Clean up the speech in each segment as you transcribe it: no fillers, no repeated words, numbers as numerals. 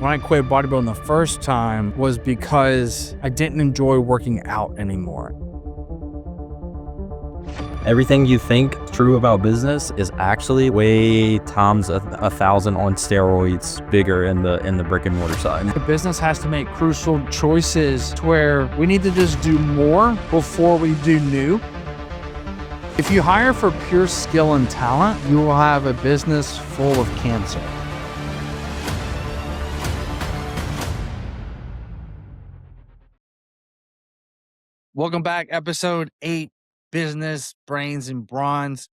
When I quit bodybuilding the first time was because I didn't enjoy working out anymore. Everything you think true about business is actually way times a thousand on steroids bigger in the brick and mortar side. The business has to make crucial choices to where we need to just do more before we do new. If you hire for pure skill and talent, you will have a business full of cancer. Welcome back, episode 8, Business, Brains, and Brawns.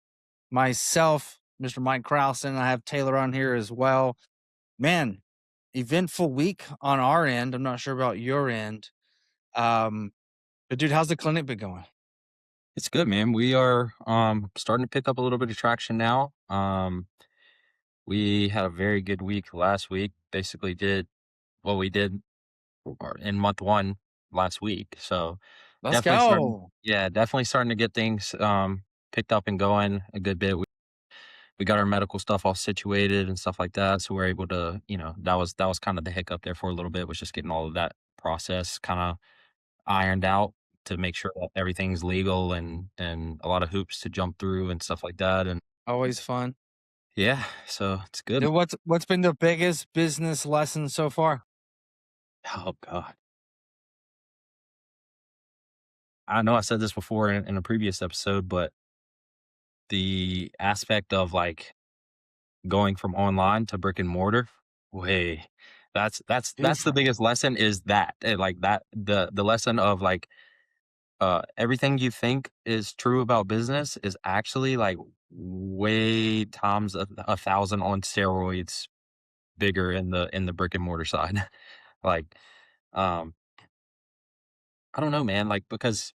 Myself, Mr. Mike Krausen, I have Taylor on here as well. Man, eventful week on our end. I'm not sure about your end. But dude, how's the clinic been going? It's good, man. We are starting to pick up a little bit of traction now. We had a very good week last week. Basically did what we did in month 1 last week. So Let's go. definitely starting to get things picked up and going a good bit. We got our medical stuff all situated and stuff like that. So we're able to, that was kind of the hiccup there for a little bit, was just getting all of that process kind of ironed out to make sure that everything's legal and a lot of hoops to jump through and stuff like that. And Always fun. yeah, so it's good. Dude, what's been the biggest business lesson so far? Oh God. I know I said this before in a previous episode, but the aspect of like going from online to brick and mortar, way that's the Different. biggest lesson, is that like that the lesson of like everything you think is true about business is actually like way times a thousand on steroids bigger in the brick and mortar side. Like um I don't know, man, like, because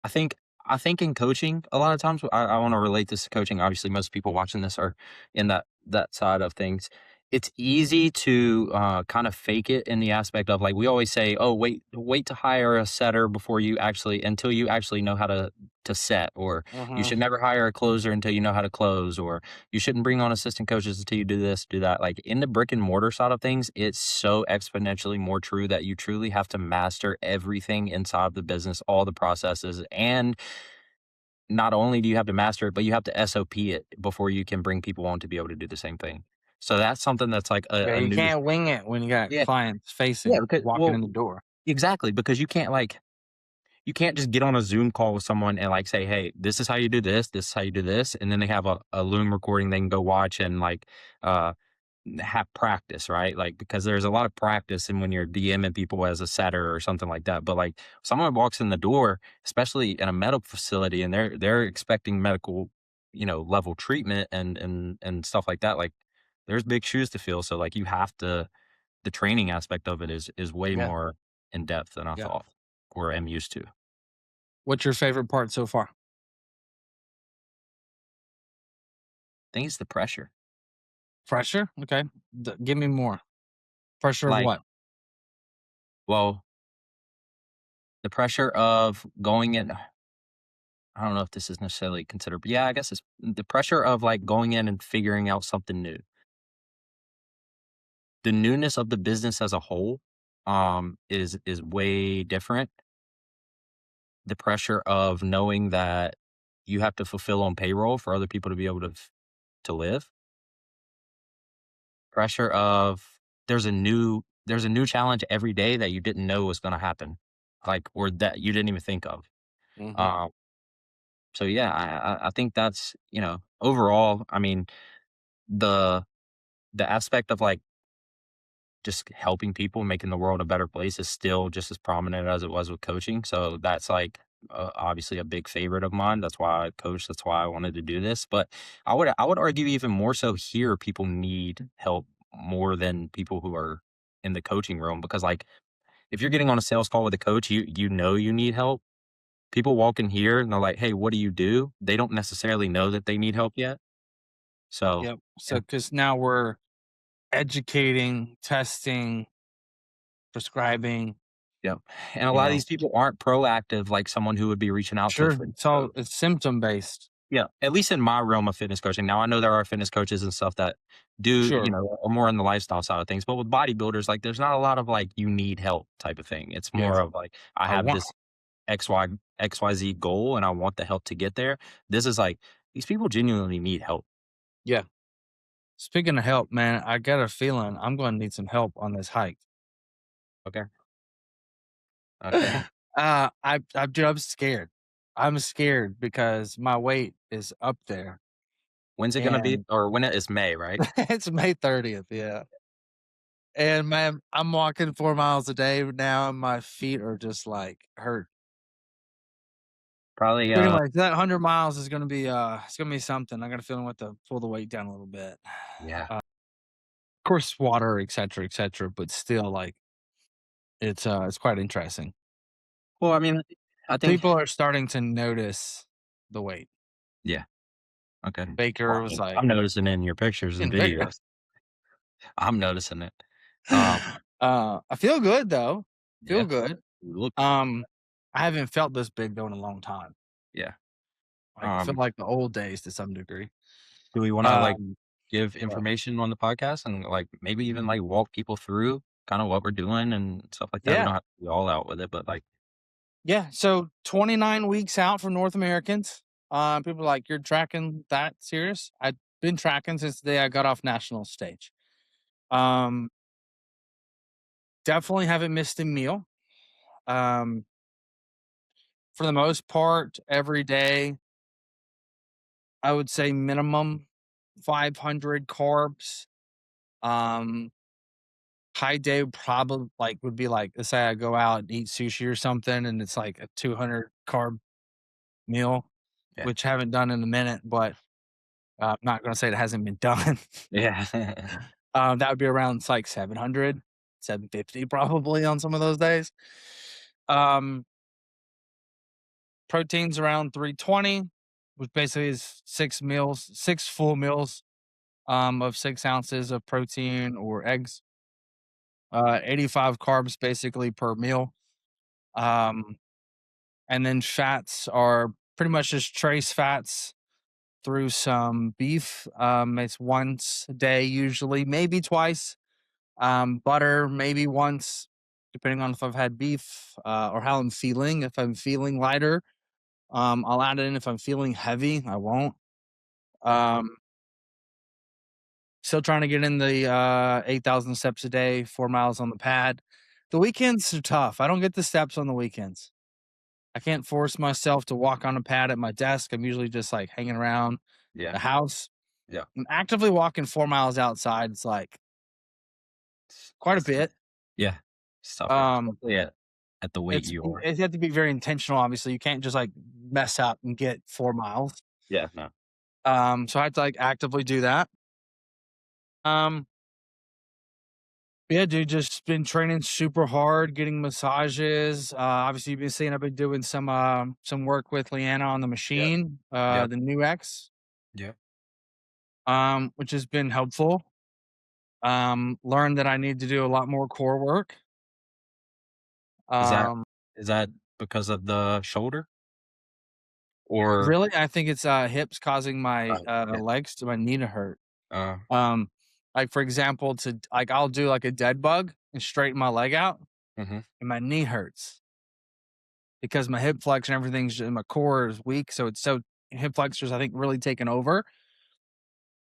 I think I think in coaching, a lot of times, I want to relate this to coaching. Obviously, most people watching this are in that side of things. It's easy to kind of fake it in the aspect of, like, we always say, "Oh, wait to hire a setter before you actually until you actually know how to set," or "You should never hire a closer until you know how to close," or "You shouldn't bring on assistant coaches until you do this, do that." Like, in the brick and mortar side of things, it's so exponentially more true that you truly have to master everything inside of the business, all the processes, and not only do you have to master it, but you have to SOP it before you can bring people on to be able to do the same thing. So that's something that's like Yeah, a you new. can't wing it when you got Yeah, clients yeah, facing, because, walking well, in the door. exactly, because you can't just get on a Zoom call with someone and like say, "Hey, this is how you do this is how you do this," and then they have a Loom recording they can go watch and like uh have practice, right? Like, because there's a lot of practice in when you're DMing people as a setter or something like that. But like, someone walks in the door, especially in a medical facility, and they're expecting medical, level treatment and stuff like that. Like, there's big shoes to fill. So like, you have to, the training aspect of it is way Yeah, more in depth than I yeah. thought or am used to. I What's your favorite part so far? think it's the pressure. Pressure? Okay. Give me more. Pressure of Like, what? well, the pressure of going in. I don't know if this is necessarily considered, but yeah, I guess it's the pressure of like going in and figuring out something new. The newness of the business as a whole is way different. The pressure of knowing that you have to fulfill on payroll for other people to be able to live. Pressure of there's a new challenge every day that you didn't know was going to happen, like, or that you didn't even think of. Mhm. Um, so yeah, I think that's, overall. I mean, the the aspect of like just helping people, making the world a better place is still just as prominent as it was with coaching. So that's like obviously a big favorite of mine. That's why I coach. That's why I wanted to do this. But I would argue even more so here, people need help more than people who are in the coaching realm, because like, if you're getting on a sales call with a coach, you need help. People walk in here and they're like, "Hey, what do you do?" They don't necessarily know that they need help yet. So Yep. So, yeah. because now we're educating, testing, prescribing, Yeah, and a you lot of know. these people aren't proactive like someone who would be reaching out to Sure, a freaking it's all coach. it's symptom based. Yeah, at least in my realm of fitness coaching. Now I know there are fitness coaches and stuff that do, Sure. are more on the lifestyle side of things, but with bodybuilders, like, there's not a lot of, like, "You need help" type of thing. It's Yeah. more of, like, "I I have want this XYZ goal, and I want the help to get there." This is like, these people genuinely need help. yeah. Speaking of help, man, I got a feeling I'm gonna need some help on this hike. Okay, okay. Dude, I'm scared. I'm scared because my weight is up there, When's it gonna be? and Or when it is May, right? it's May 30th, yeah. And man, I'm walking 4 miles a day now, and my feet are just like hurt. Probably, But anyways, that 100 miles is it's gonna be something. I got a feeling with to pull the weight down a little bit. yeah. Of course, water, et cetera, but still, like, it's quite interesting. Well, I mean, I think People are starting to notice the weight. yeah, okay. Well, Baker I was mean, like, I'm noticing it in your pictures and "Getting bigger." videos. I'm noticing it. Um, I feel good though. Feel yeah, good. you look Um, I haven't felt this big though in a long time. yeah. Like, I feel Um, like the old days to some degree. do we wanna, like, Um, give but information on the podcast and, like, maybe even, like, walk people through kinda what we're doing and stuff like that? We yeah, don't have to be all out with it, but, like yeah. So 29 weeks out for North Americans. People are like, "You're tracking that serious?" I've been tracking since the day I got off national stage. Um, Definitely haven't missed a meal. Um, for the most part, every day, I would say minimum 500 carbs. Um, High day probably like would be like, let's say I go out and eat sushi or something, and it's like a 200 carb meal, yeah. which haven't done in a minute, but I'm not gonna say it hasn't been done. Yeah. That would be around it's like 700, 750 probably on some of those days. Um, Proteins around 320, which basically is 6 full meals of 6 ounces of protein or eggs. 85 carbs basically per meal. Um, and then fats are pretty much just trace fats through some beef. It's once a day, usually, maybe twice. Butter, maybe once, depending on if I've had beef or how I'm feeling. If I'm feeling lighter, I'll add it in. If I'm feeling heavy, I won't. Um, Still trying to get in the 8,000 steps a day, 4 miles on the pad. The weekends are tough. I don't get the steps on the weekends. I can't force myself to walk on a pad at my desk. I'm usually just like hanging around Yeah. the house. Yeah. I'm actively walking 4 miles outside. It's like quite a It's tough. bit. Yeah. It's tougher, Um, especially at the weight you are. it had to be very intentional. Obviously, you can't just like mess up and get 4 miles. Yeah, no. So I had to like actively do that. Um, yeah, dude, just been training super hard, getting massages. Obviously, you've been seeing I've been doing some work with Leanna on the Yep. machine, Yep. the new X, Yep. which has been helpful. Learned that I need to do a lot more core work. Is that Um, is that because of the shoulder? Or Really, I think it's hips causing my yeah. legs to my knee to hurt. Uh, Um, like for example, to like I'll do like a dead bug and straighten my leg out, mhm. and my knee hurts because my hip flexion, everything's my core is weak, so it's so hip flexors I think really taken over.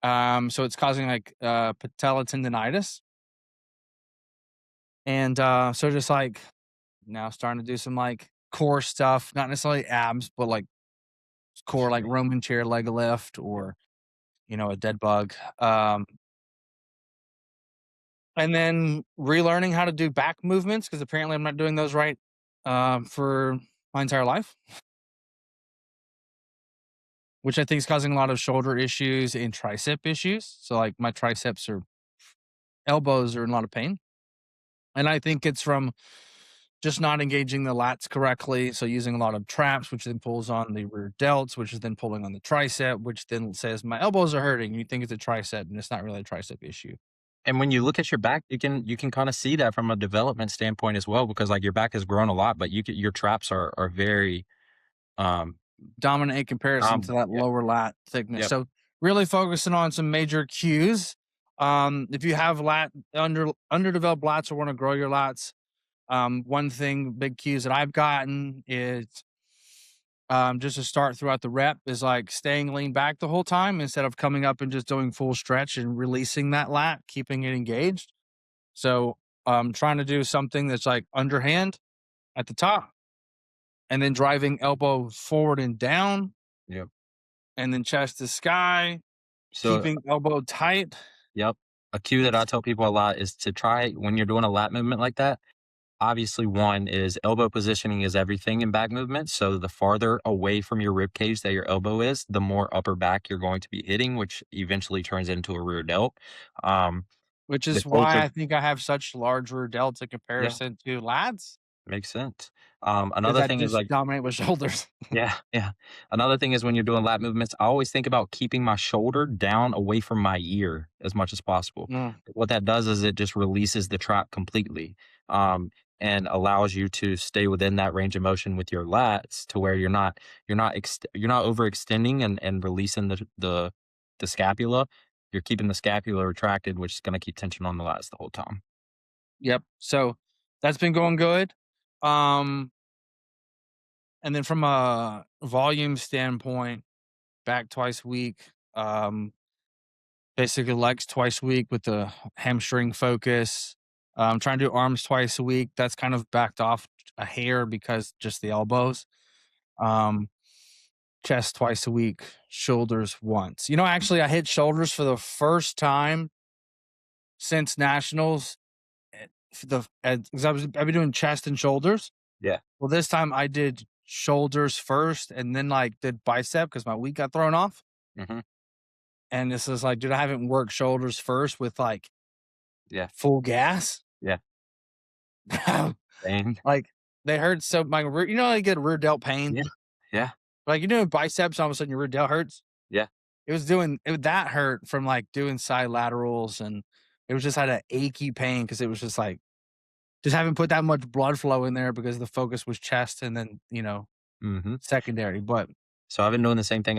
So it's causing like patella tendonitis, and so just like now starting to do some like core stuff, not necessarily abs, but like core, like Roman chair leg lift Yeah. or a dead bug. And then relearning how to do back movements because apparently I'm not doing those right for my entire life, which I think is causing a lot of shoulder issues and tricep issues. So like my triceps or elbows are in a lot of pain. And I think it's from just not engaging the lats correctly. So using a lot of traps, which then pulls on the rear delts, which is then pulling on the tricep, which then says my elbows are hurting. You think it's a tricep, and it's not really a tricep issue. And when you look at your back, you can kinda see that from a development standpoint as well because, like, your back has grown a lot, but your traps are very, dominant in comparison to Dominant, that yeah, lower lat thickness. yep, So really focusing on some major cues. If you have underdeveloped lats or want to grow your lats, one thing, big cues that I've gotten is just to start throughout the rep is like staying lean back the whole time instead of coming up and just doing full stretch and releasing that lat, keeping it engaged. So trying to do something that's like underhand at the top and then driving elbow forward and down yep. and then chest to sky, So, keeping elbow tight. yep, a cue that I tell people a lot is to try when you're doing a lat movement like that. Obviously, one is elbow positioning is everything in back movement. So the farther away from your rib cage that your elbow is, the more upper back you're going to be hitting, which eventually turns into a rear delt. Um, Which the is why closer, I think I have such large rear delts in yeah, comparison to lads, makes sense. because Another I thing is just like, dominate with shoulders. yeah, yeah. Another thing is when you're doing lat movements, I always think about keeping my shoulder down away from my ear as much as possible. Mm. What that does is it just releases the trap completely, um, and allows you to stay within that range of motion with your lats to where you're not overextending and releasing the scapula. You're keeping the scapula retracted, which is going to keep tension on the lats the whole time. Yep. So that's been going good. Um, and then from a volume standpoint, back twice a week. Basically legs twice a week with the hamstring focus. Trying to do arms twice a week. That's kind of backed off a hair because just the elbows. Um, Chest twice a week, shoulders once. Actually, I hit shoulders for the first time since nationals. Because I've been doing chest and shoulders. Yeah. Well, this time I did shoulders first, and then like did bicep because my week got thrown off. Hmm. And this is like, dude, I haven't worked shoulders first with like Yeah. full gas. Yeah. Same. Like they hurt so my rear, I get rear delt pain. Yeah. Yeah. Like you're doing biceps, all of a sudden your rear delt hurts. Yeah. That hurt from like doing side laterals, and it was just had an achy pain because it was just like just haven't put that much blood flow in there because the focus was chest and then Hmm. secondary. But So I've been doing the same thing.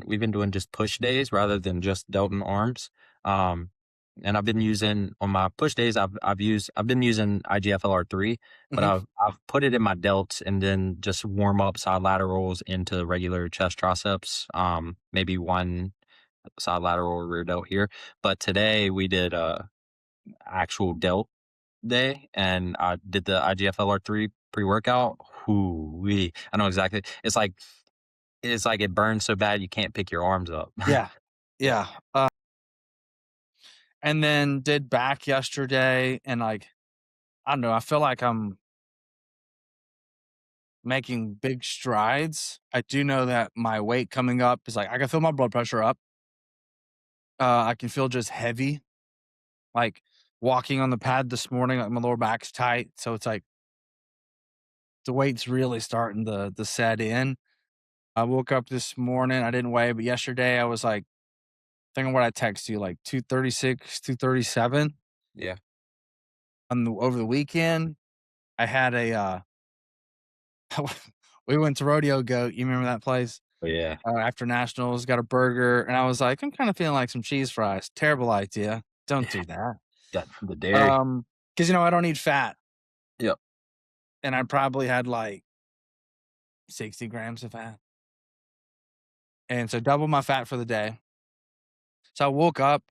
We've been doing just push days rather than just delt and arms. Um, and I've been using on my push days, I've been using IGFLR3, but mhm, I've put it in my delts and then just warm up side laterals into regular chest triceps. Maybe one side lateral or rear delt here. But today we did a actual delt day and I did the IGFLR3 pre-workout. Whoo-wee. I know exactly. It's like it burns so bad you can't pick your arms up. yeah, Yeah. yeah. And then did back yesterday, and like I don't know, I feel like I'm making big strides. I do know that my weight coming up is like I can feel my blood pressure up. I can feel just heavy, like walking on the pad this morning, like my lower back's tight. So it's like the weight's really starting to set in. I woke up this morning, I didn't weigh, but yesterday I was like, thinking what I text you, like 236, 237 Yeah. over the weekend. I had we went to Rodeo Goat. You remember that place? But yeah. After nationals, got a burger, and I was like, I'm kind of feeling like some cheese fries. Terrible idea. Don't Yeah. do that. Got the dairy. Because I don't eat fat, Yep. and I probably had like 60 grams of fat, and so double my fat for the day. So I woke up,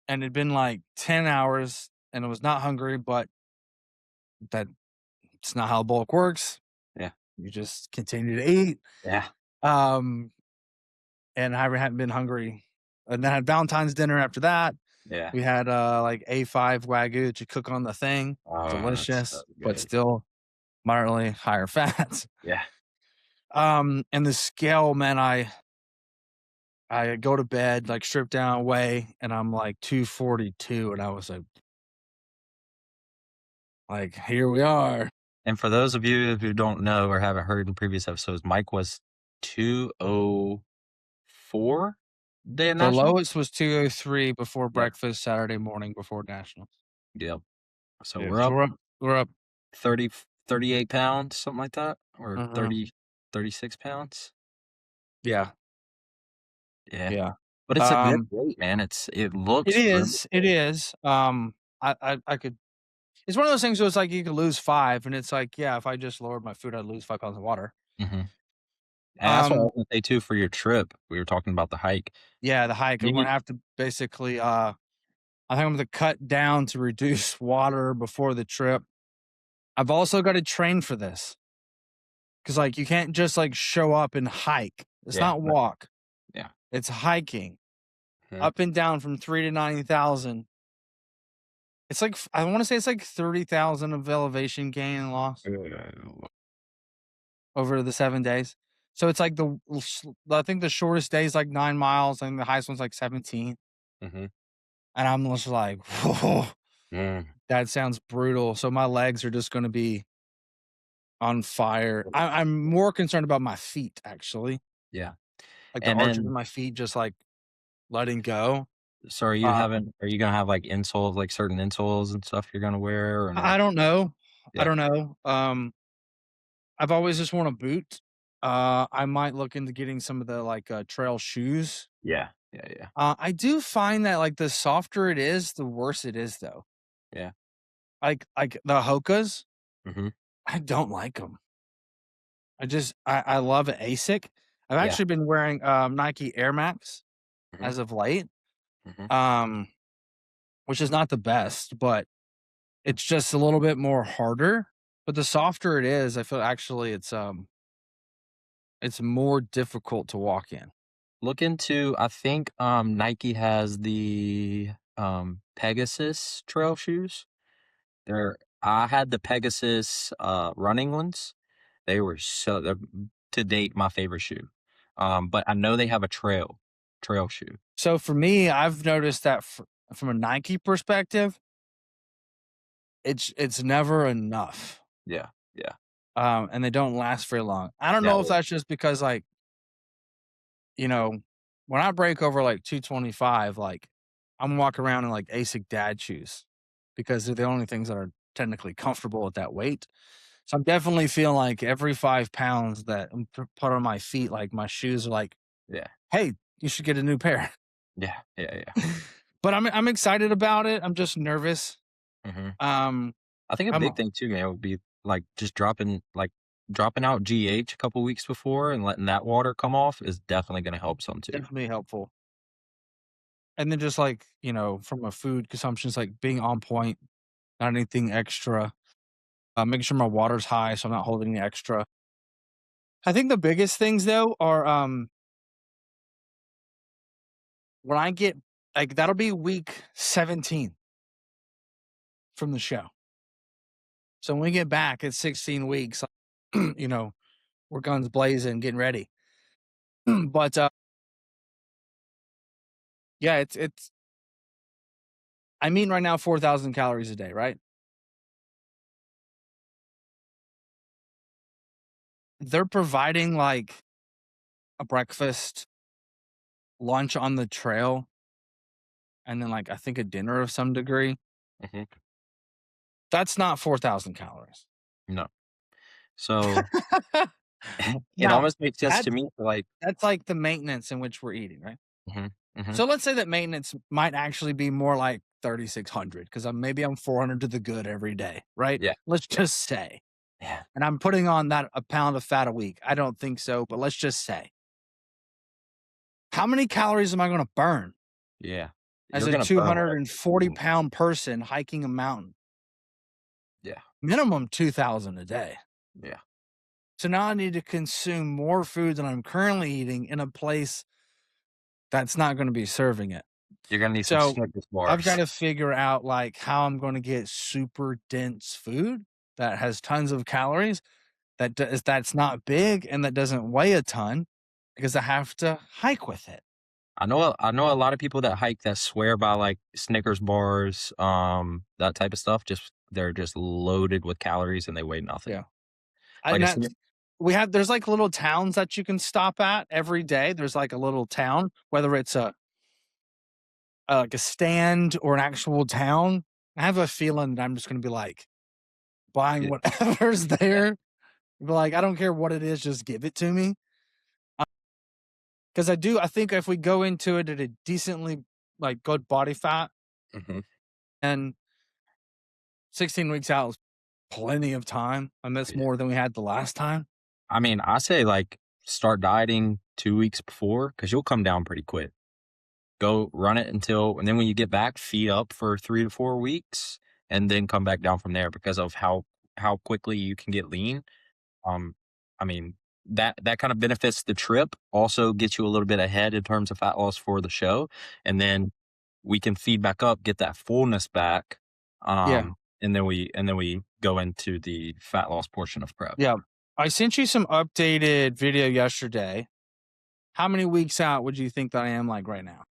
and it'd been like 10 hours, and I was not hungry, but that's not how bulk works. Yeah. You just continue to eat. Yeah. Um, and I hadn't been hungry. And then I had Valentine's dinner after that. Yeah. We had like A5 Wagyu that you cook on the thing. Oh, that's so Delicious, but good. still moderately higher fats. Yeah. And the scale, man, I go to bed, like strip down, weigh, and I'm like 242. And I was like, here we are. And for those of you who don't know or haven't heard in previous episodes, Mike was 204 day of The national? lowest was 203 before Yeah. breakfast Saturday morning before nationals. Yep. So Yeah. we're So up we're up. 30, 38 pounds, something like that, or Mhm. 30, 36 pounds. Yeah, Yeah. yeah. But it's a good Um, weight, man. It it looks really is, it good. is. I could. It's one of those things where it's like you could lose 5, and it's like, yeah, if I just lowered my food, I'd lose 5 pounds of water. Mhm. And that's what I Um, was gonna say too for your trip. We were talking about the hike. yeah, the hike. I'm gonna Maybe have to basically. I think I'm gonna cut down to reduce water before the trip. I've also got to train for this because, like, you can't just like show up and hike. It's yeah, not no, walk. yeah. It's hiking Mhm. up and down from 3 to 9,000. It's like I want to say it's like 30,000 of elevation gain and loss over the 7 days. So it's like I think the shortest day is like 9 miles, and the highest one's like 17. Mhm. And I'm just like, whoa, Mm. that sounds brutal. So my legs are just going to be on fire. I'm more concerned about my feet actually, Yeah. like the And arches of then my feet, just like letting go. so Uh, are you gonna have, like, insoles, like, certain insoles and stuff you're gonna wear or I no? don't know. I Yeah. don't know. I've always just worn a boot. I might look into getting some of the like trail shoes. Yeah. Yeah, yeah. I do find that like the softer it is, the worse it is though. Yeah. Like the Hokas, Mhm. I don't like them. I love an ASIC. I've Yeah. actually been wearing Nike Air Max Mhm. as of late. Mhm. Um, which is not the best, but it's just a little bit more harder. But the softer it is, I feel actually it's more difficult to walk in. Look into I think, Nike has the, Pegasus trail shoes. I had the Pegasus, running ones. They're to date my favorite shoe. But I know they have a trail shoe. So for me, I've noticed that from a Nike perspective, it's never enough. Yeah, yeah. And they don't last very long. I don't know if No, that's just because like, you know, when I break over like 225, like I'm walking around in like ASIC dad shoes because they're the only things that are technically comfortable at that weight. So I'm definitely feeling like every 5 pounds that I'm put on my feet, like my shoes are like, yeah, hey, you should get a new pair. yeah, yeah, yeah. But I'm excited about it. I'm just nervous. Mhm. Um, I think a I'm big thing too, man, would be, like, just dropping out GH a couple weeks before and letting that water come off is definitely gonna help some too. definitely helpful. And then just like, from a food consumption, it's like being on point, not anything extra. Making sure my water's high so I'm not holding any extra. I think the biggest things though are when I get like that'll be week 17 from the show. So when we get back, it's 16 weeks. you know, we're guns blazing, getting ready. but yeah, it's I'm eating right now 4,000 calories a day, right? They're providing like a breakfast, lunch on the trail, and then like I think a dinner of some degree. Mhm. That's not 4,000 calories. No. So, it Now, almost makes sense to that's me for, like that's like the maintenance in which we're eating, right? mhm, mhm. So let's say that maintenance might actually be more like 3,600 because maybe I'm 400 to the good every day, right? Yeah, Let's yeah, just say. yeah, And I'm putting on that a pound of fat a week. I don't think so, but let's just say. How many calories am I going to burn yeah. as You're a gonna burn whatever 240 you're eating. pound person hiking a mountain? Yeah, Minimum 2,000 a day. yeah. So now I need to consume more food than I'm currently eating in a place that's not going to be serving it. You're gonna need some So Snickers I've got bars. to figure out like how I'm going to get super dense food that has tons of calories that's not big and that doesn't weigh a ton because I have to hike with it. I know a lot of people that hike that swear by, like, Snickers bars, that type of stuff, they're just loaded with calories and they weigh nothing. Yeah. And Like a Snick that's there's like little towns that you can stop at every day. There's like a little town, whether it's like a stand or an actual town. I have a feeling that I'm just going to be like buying yeah, whatever's yeah, there. Be like, I don't care what it is, just give it to me. because I think if we go into it at a decently like good body fat, Mhm. and 16 weeks out is plenty of time, and that's Yeah. more than we had the last time. I mean, I say, like, start dieting 2 weeks before because 'cause you'll come down pretty quick. Go run it until and then when you get back, feed up for 3 to 4 weeks, and then come back down from there because of how quickly you can get lean. Um, I mean, that kind of benefits the trip, also gets you a little bit ahead in terms of fat loss for the show, and then we can feed back up, get that fullness back, Yeah, and then we go into the fat loss portion of prep. yeah. I sent you some updated video yesterday. How many weeks out would you think that I am like right now?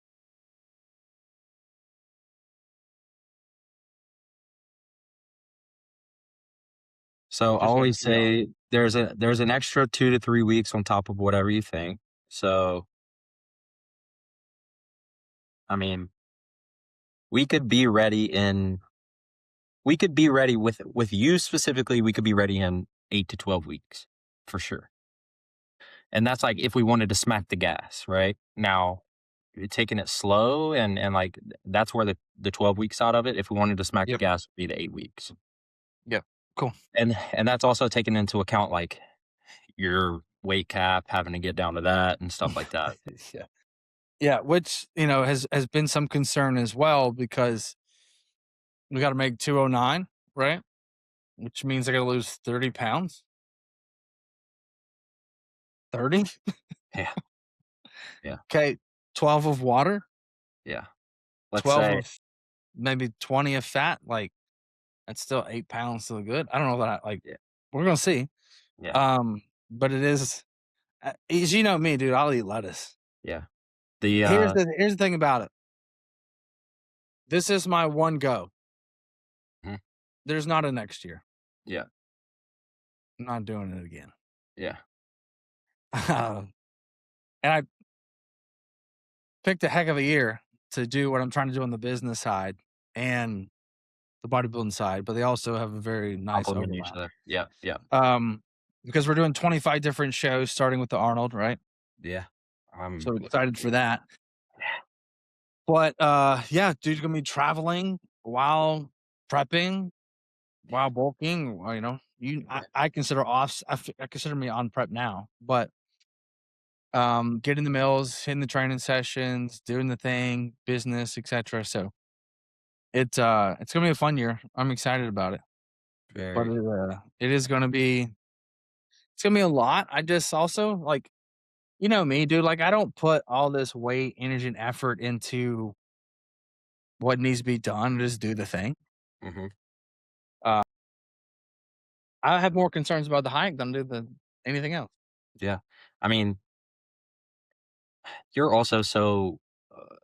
So I Just out of always curiosity. say there's an extra 2 to 3 weeks on top of whatever you think. So, I mean, we could be ready in we could be ready with you specifically, we could be ready in 8 to 12 weeks for sure. And that's like if we wanted to smack the gas, right? Now, taking it slow and like that's where the 12 weeks out of it. If we wanted to smack the Yep. gas, would be the 8 weeks. Yep. Cool. And that's also taking into account like your weight cap, having to get down to that and stuff like that. Yeah. Yeah, which, has been some concern as well because we gotta make 209, right? Which means I gotta lose 30 pounds. 30? Yeah, yeah, Okay. 12 of water, yeah. Let's 12 say, of maybe 20 of fat. Like, that's still 8 pounds still good. I don't know that yeah, we're gonna see. yeah, But it is, as you know me, dude, I'll eat lettuce. yeah. The Here's the thing about it. This is my one go. mhm, There's not a next year. yeah, I'm not doing it again. yeah, And I picked a heck of a year to do what I'm trying to do on the business side and the bodybuilding side, but they also have a very nice complement each overlap. other. Yeah, yeah, Um, because we're doing 25 different shows starting with the Arnold, right? yeah. I'm So looking excited for forward to that. that. But yeah, dude's gonna be traveling while prepping, while bulking. Yeah, I consider I consider me on prep now, but getting the meals, hitting the training sessions, doing the thing, business, etc. So it's gonna be a fun year. I'm excited about it. But very. it is gonna be it's gonna be a lot. I just also like me, dude, like I don't put all this weight, energy, and effort into what needs to be done. Just do the thing. Mhm, Uh, I have more concerns about the hike than I do anything else. yeah. I mean, you're also so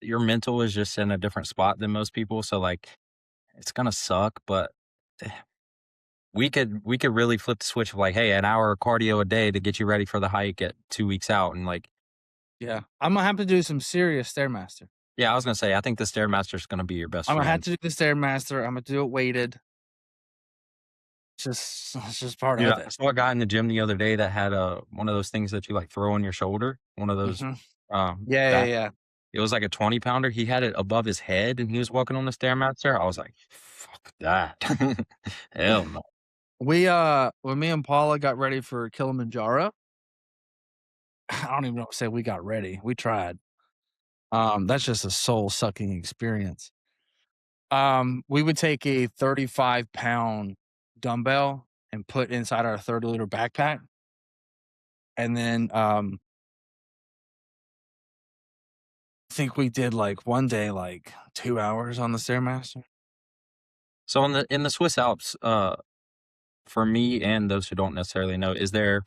your mental is just in a different spot than most people, so, like, it's gonna suck, but we could really flip the switch of like, "Hey, an hour of cardio a day to get you ready for the hike at 2 weeks out," and, like Yeah, I'm gonna have to do some serious stairmaster. yeah, I was gonna say, I think the Stairmaster's gonna be your best I'm gonna have friend. to do the stairmaster. I'm gonna do it weighted. It's just part Dude, of I it. saw a guy in the gym the other day that had, one of those things that you, like, throw on your shoulder, one of those, Hmm. Yeah, yeah, that yeah. it was like a 20 pounder, he had it above his head, and he was walking on the Stairmaster, I was like, "Fuck that." Hell no. When me and Paula got ready for Kilimanjaro, I don't even know if to say we got ready. We tried. That's just a soul sucking experience. We would take a 35-pound dumbbell and put inside our 30-liter backpack, and then I think we did like one day like 2 hours on the stairmaster. So in the Swiss Alps, for me and those who don't necessarily know, is there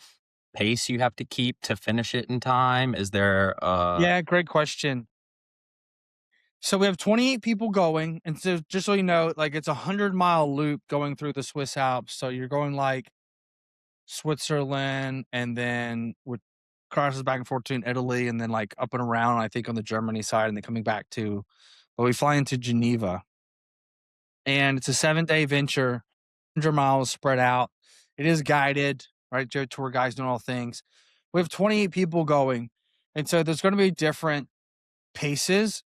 pace you have to keep to finish it in time? Is there, Yeah, great question. So we have 28 people going, and so just so you know, like it's a 100-mile loop going through the Swiss Alps. So you're going like Switzerland, and then with crosses back and forth between Italy, and then like up and around, I think on the Germany side, and then coming back to. But we fly into Geneva, and it's a 7-day venture, 100 miles spread out. It is guided, right? Tour guides doing all things. We have 28 people going. And so there's going to be different paces,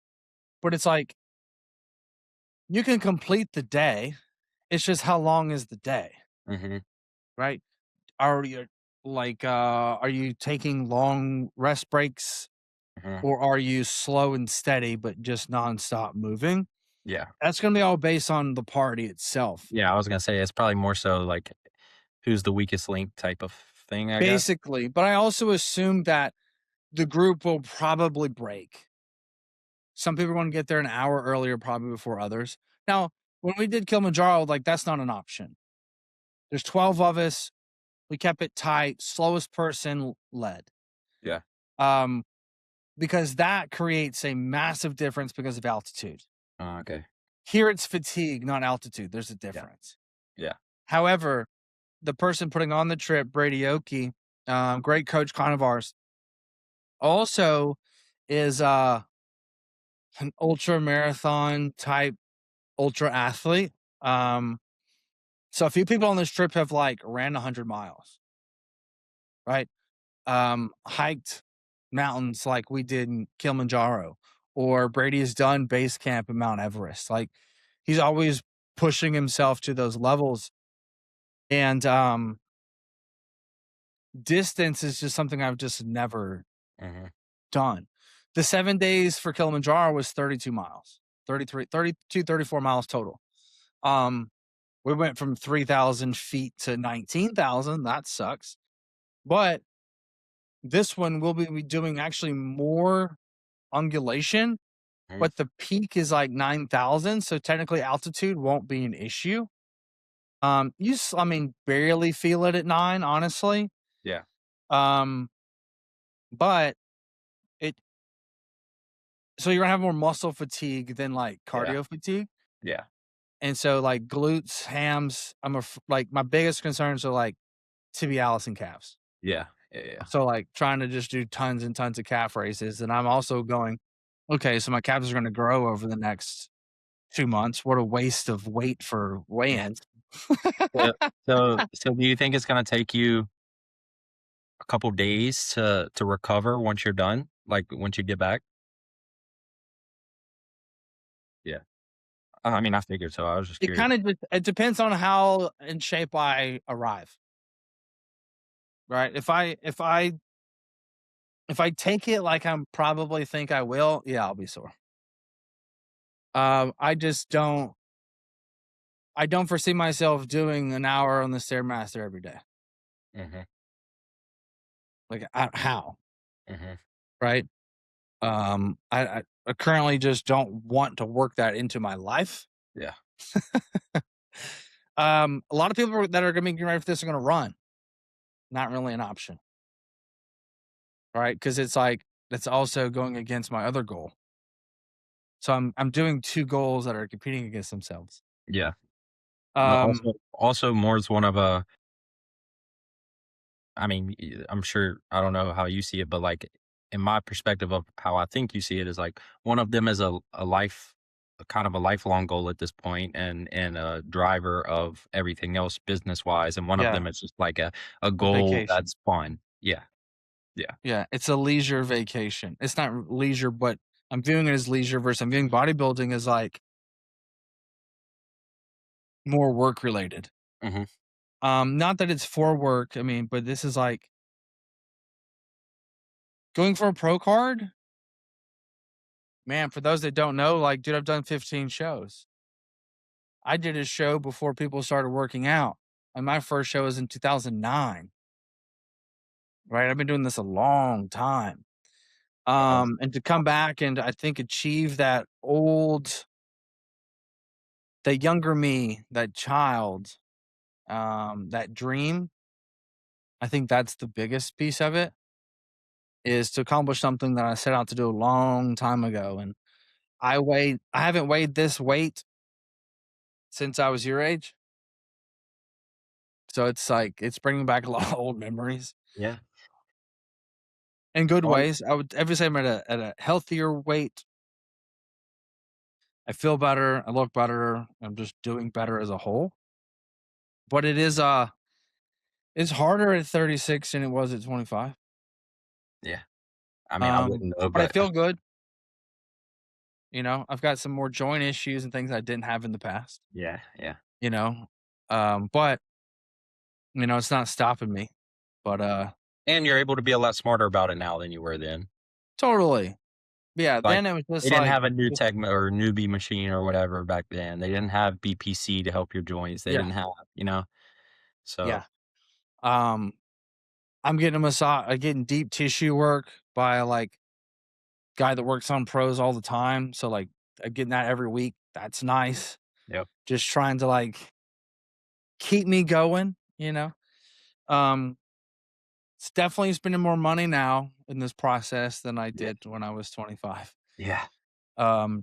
but it's like you can complete the day. It's just how long is the day, Mhm. right? Are you are you taking long rest breaks Mhm. or are you slow and steady but just nonstop moving? Yeah. That's going to be all based on the party itself. Yeah, I was gonna say it's probably more so like who's the weakest link type of thing, I guess. Basically, but I also assume that the group will probably break. Some people are gonna get there an hour earlier probably before others. Now, when we did Kilimanjaro, like, that's not an option. There's 12 of us, we kept it tight, slowest person led, Yeah. um, because that creates a massive difference because of altitude. Okay. Here, it's fatigue, not altitude, there's a Yeah. difference. Yeah. However, the person putting on the trip, Brady Oki, great coach client of ours, also is, an ultra marathon type ultra athlete. Um, so a few people on this trip have like ran 100 miles, right? Hiked mountains like we did in Kilimanjaro, or Brady has done base camp in Mount Everest. Like he's always pushing himself to those levels. And distance is just something I've just never Mhm. done. The 7 days for Kilimanjaro was 32 miles, 33, 32, 34 miles total. Um, we went from 3,000 feet to 19,000. That sucks. But this one will be doing actually more ungulation, Mhm. but the peak is like 9,000. So technically, altitude won't be an issue. I mean, barely feel it at nine, honestly. Yeah. Um, but it, so you're gonna have more muscle fatigue than like Yeah. cardio fatigue. Yeah. And so, like glutes, hams, like my biggest concerns are like tibialis and calves. Yeah. Yeah. Yeah. So, like, trying to just do tons and tons of calf races, and I'm also going, "Okay, so my calves are gonna grow over the next 2 months. What a waste of weight for weigh-ins." So so do you think it's gonna take you a couple days to recover once you're done? Like, once you get back? Yeah. I mean, I figured so, I was just It curious. kinda it depends on how in shape I arrive, right? If I take it like I'm probably think I will, yeah, I'll be sore. I don't foresee myself doing an hour on the Stairmaster every day. Mhm. Like, how, Mhm. right? I currently just don't want to work that into my life. Yeah. A lot of people that are gonna be getting ready for this are gonna run. Not really an option, right? Because it's like that's also going against my other goal. So I'm doing 2 goals that are competing against themselves. Yeah. Um, Also more is one of a I mean, I'm sure I don't know how you see it, but, like, in my perspective of how I think you see it is, like, one of them is a life a kind of a lifelong goal at this point and a driver of everything else business-wise, and one of yeah, them is just, like, a a goal vacation. that's fun. Yeah. Yeah. Yeah, it's a leisure vacation. It's not leisure, but I'm viewing it as leisure versus I'm viewing bodybuilding as like more work related. Mhm. Not that it's for work. I mean, but this is like going for a pro card. Man, for those that don't know, like, dude, I've done 15 shows. I did a show before people started working out, and my first show was in 2009, right? I've been doing this a long time. Uh-huh. And to come back and I think achieve that younger me, that child, that dream, I think that's the biggest piece of it is to accomplish something that I set out to do a long time ago. And I haven't weighed this weight since I was your age. So it's like, it's bringing back a lot of old memories Yeah. in good Oh, ways. I would ever say I'm at a healthier weight. I feel better. I look better. I'm just doing better as a whole. But it's harder at 36 than it was at 25. yeah. I mean, I wouldn't know, But I but feel good. I've got some more joint issues and things I didn't have in the past, yeah, yeah. you know? But, it's not stopping me. But, And you're able to be a lot smarter about it now than you were then. totally. Yeah, Like, then it was they just didn't like have a new just tech or newbie machine or whatever back then. They didn't have BPC to help your joints. They yeah, didn't have, you know? So, yeah. Um, I'm getting a massage getting deep tissue work by, like, guy that works on pros all the time, so, like, I'm getting that every week. That's nice. yep, Just trying to, like, keep me going, Um, it's definitely spending more money now in this process than I yeah, did when I was 25, yeah.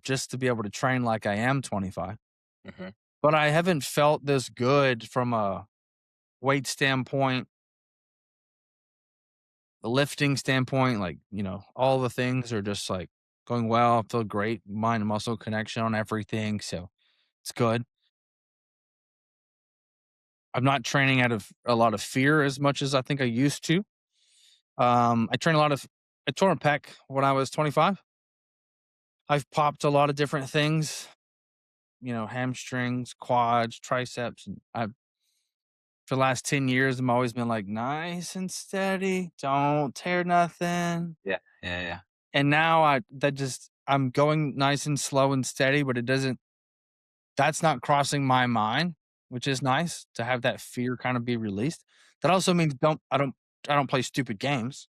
just to be able to train like I am 25. Mhm. But I haven't felt this good from a weight standpoint, the lifting standpoint, like, all the things are just, like, going well. I feel great, mind and muscle connection on everything, so it's good. I'm not training out of a lot of fear as much as I think I used to. I train a lot of I tore a pec when I was 25. I've popped a lot of different things, hamstrings, quads, triceps, and I for the last 10 years, I'm always been like, nice and steady, don't tear nothing. Yeah, yeah, yeah, And now I'm going nice and slow and steady, but that's not crossing my mind, which is nice to have that fear kind of be released. That also means I don't play stupid games,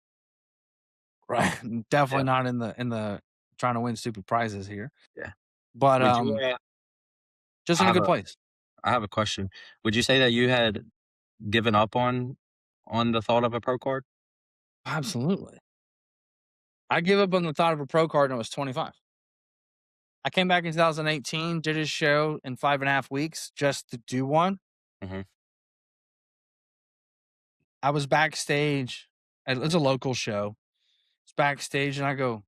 right? Definitely yeah, not in the trying to win stupid prizes here. yeah. But Would you, just I in a have good a place. I have a question. Would you say that you had given up on the thought of a pro card? Absolutely. I gave up on the thought of a pro card when I was 25. I came back in 2018, did a show in 5.5 weeks just to do one. Mhm. I was backstage. It was a local show. It's backstage, and I go,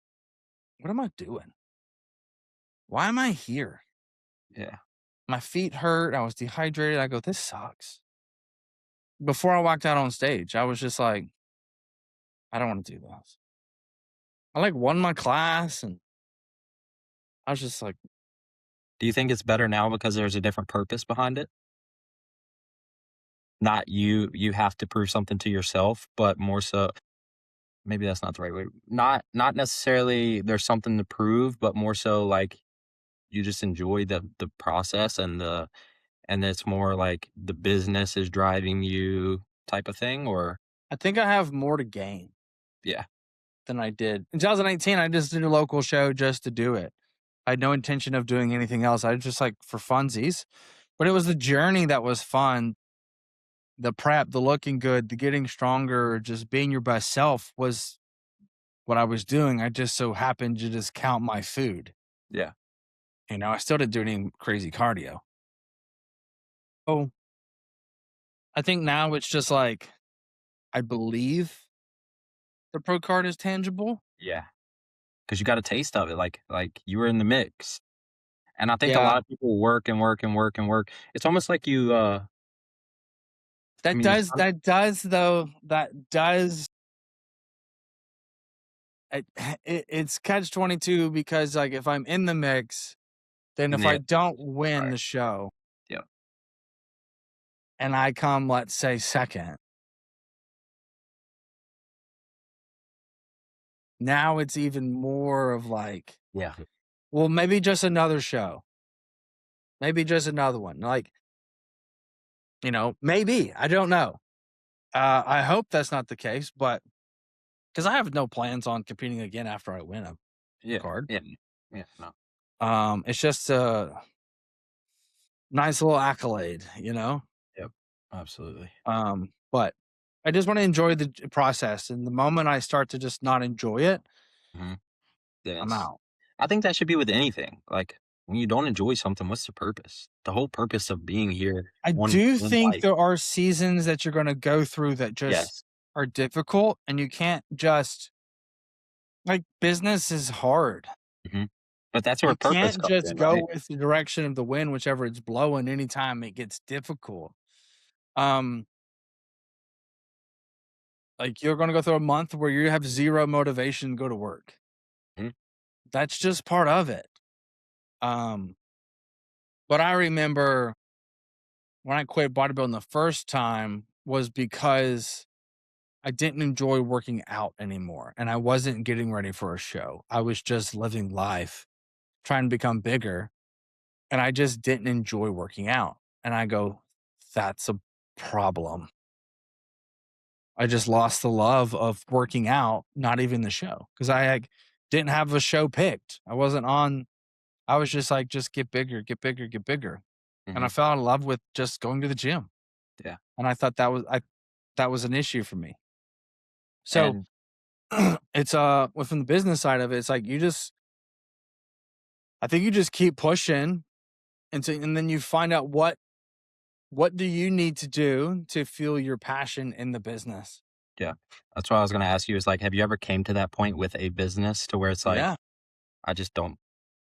"What am I doing? Why am I here?" Yeah, My feet hurt. I was dehydrated. I go, "This sucks." Before I walked out on stage, I was just like, "I don't want to do this." I like won my class, and I was just like, do you think it's better now because there's a different purpose behind it? Not you have to prove something to yourself, but more so maybe that's not the right way. Not necessarily there's something to prove, but more so like you just enjoy the process and it's more like the business is driving you type of thing, or I think I have more to gain yeah, than I did in 2018. I just did a local show just to do it. I had no intention of doing anything else. I was just like for funsies, but it was the journey that was fun. The prep, the looking good, the getting stronger, just being your best self was what I was doing. I just so happened to just count my food. yeah, I still didn't do any crazy cardio. Oh, I think now it's just like I believe the pro card is tangible. yeah, because you got a taste of it, like you were in the mix, and I think a Yeah, lot of people work and work and work and work. It's almost like you, I that mean, you does start, that does though that does it, it's catch 22 because like if I'm in the mix, then if yeah, I don't win right, the show yeah, and I come, let's say, second, now it's even more of like, yeah, well, maybe just another show, maybe just another one. Like, maybe I don't know. I hope that's not the case, but because I have no plans on competing again after I win a yeah, card. yeah, yeah, no, It's just a nice little accolade. yep, absolutely. But I just want to enjoy the process. And the moment I start to just not enjoy it, Mhm. Then I'm it's out. I think that should be with anything, like, when you don't enjoy something, what's the purpose? The whole purpose of being here I one do one think life. there are seasons that you're going to go through that just Yes, are difficult, and you can't just like business is hard. mhm, but that's where You purpose can't comes just in, go right? with the direction of the wind, whichever it's blowing anytime it gets difficult. Um, Like, you're gonna go through a month where you have 0 motivation to go to work. Mhm. That's just part of it. Um, but I remember when I quit bodybuilding the first time was because I didn't enjoy working out anymore, and I wasn't getting ready for a show. I was just living life, trying to become bigger, and I just didn't enjoy working out. And I go, "That's a problem." I just lost the love of working out, not even the show, because I, like, didn't have a show picked. I wasn't on. I was just like, "Just get bigger, get bigger, get bigger," and I Mhm. fell in love with just going to the gym, Yeah. and I thought that was an issue for me. So, And it's, well, from the business side of it, it's like I think you just keep pushing and then you find out what do you need to do to feel your passion in the business? yeah, that's what I was gonna ask you is, like, have you ever came to that point with a business to where it's like, Yeah. "I just don't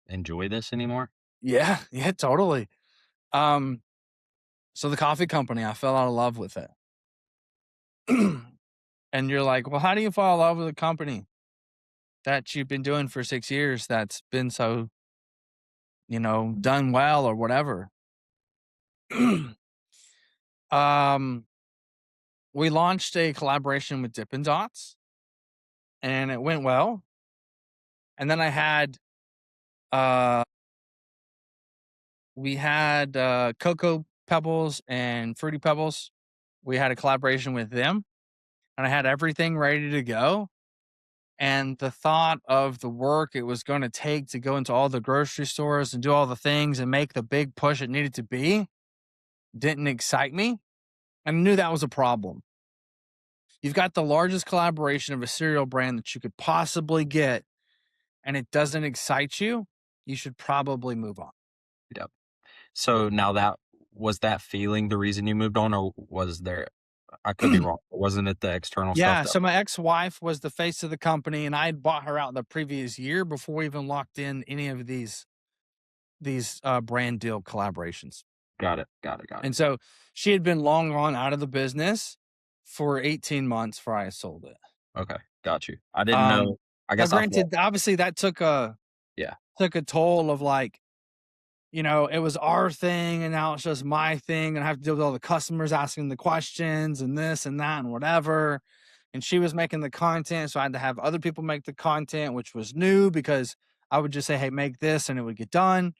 enjoy this anymore?" Yeah, yeah, totally. Um, so the coffee company, I fell out of love with it. And you're like, "Well, how do you fall in love with a company that you've been doing for 6 years that's been so, done well or whatever?" Um, we launched a collaboration with Dippin' Dots, and it went well, and then uh we had, Cocoa Pebbles and Fruity Pebbles. We had a collaboration with them, and I had everything ready to go, and the thought of the work it was gonna take to go into all the grocery stores and do all the things and make the big push it needed to be didn't excite me, and I knew that was a problem. You've got the largest collaboration of a cereal brand that you could possibly get, and it doesn't excite you, you should probably move on. Yep. So now that was that feeling the reason you moved on, or was there I could be wrong, wasn't it the external stuff Yeah, that so my ex-wife was the face of the company, and I had bought her out the previous year before we even locked in any of these brand deal collaborations. got it, got it, got it. And so she had been long gone out of the business for 18 months before I sold it. Okay, got you. I didn't Um, know I Now guess I thought granted, obviously that yeah, took a toll of like, it was our thing and now it's just my thing, and I have to deal with all the customers asking the questions and this and that and whatever. And she was making the content, so I had to have other people make the content, which was new because I would just say, "Hey, make this," and it would get done.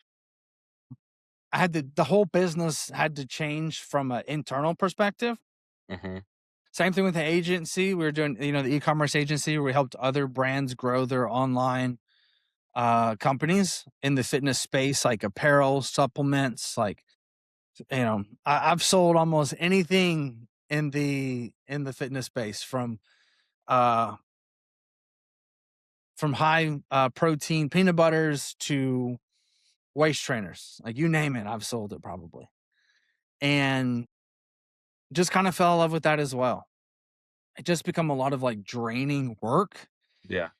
I had the whole business had to change from an internal perspective. mhm, Same thing with the agency. We were doing, the e-commerce agency where we helped other brands grow their online companies in the fitness space, like apparel, supplements, like, I've sold almost anything in the fitness space uh from high protein peanut butters to waist trainers. Like, you name it, I've sold it probably. And just kind of fell in love with that as well. It just become a lot of like draining work, yeah,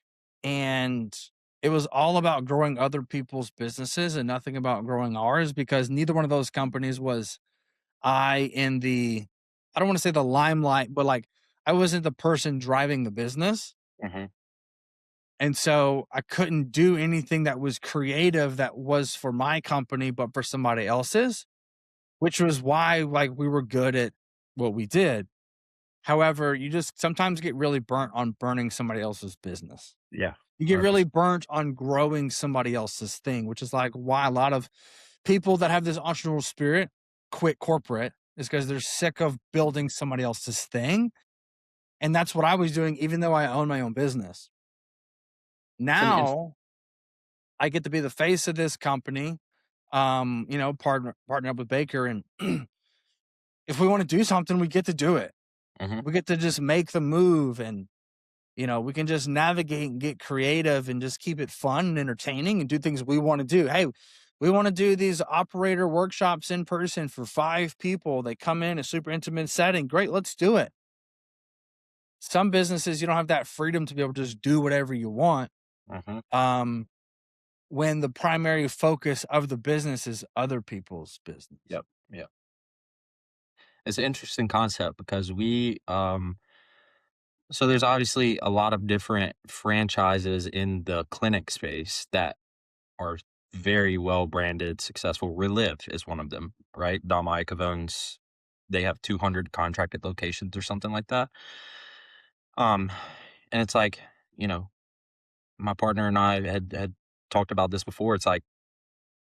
and it was all about growing other people's businesses and nothing about growing ours, because neither one of those companies was I in the I don't want to say the limelight, but like I wasn't the person driving the business. mhm, And so I couldn't do anything that was creative that was for my company, but for somebody else's, which was why like we were good at what we did. However, you just sometimes get really burnt on burning somebody else's business. yeah, You get really 100%. burnt on growing somebody else's thing, which is like why a lot of people that have this entrepreneurial spirit quit corporate, is because they're sick of building somebody else's thing. And that's what I was doing, even though I own my own business. It's an int Now I get to be the face of this company, partner up with Baker. And if we want to do something, we get to do it. mhm, We get to just make the move, and we can just navigate and get creative and just keep it fun and entertaining and do things we want to do. Hey, we want to do these operator workshops in person for 5 people. They come in a super intimate setting. Great, let's do it. Some businesses, you don't have that freedom to be able to just do whatever you want. mhm, Um, when the primary focus of the business is other people's business. yep, yep. It's an interesting concept because we, So there's obviously a lot of different franchises in the clinic space that are very well branded, successful. Relive is one of them, right? Dom Iacavone's, they have 200 contracted locations or something like that. Um, and it's like, you know, my partner and I had talked about this before. It's like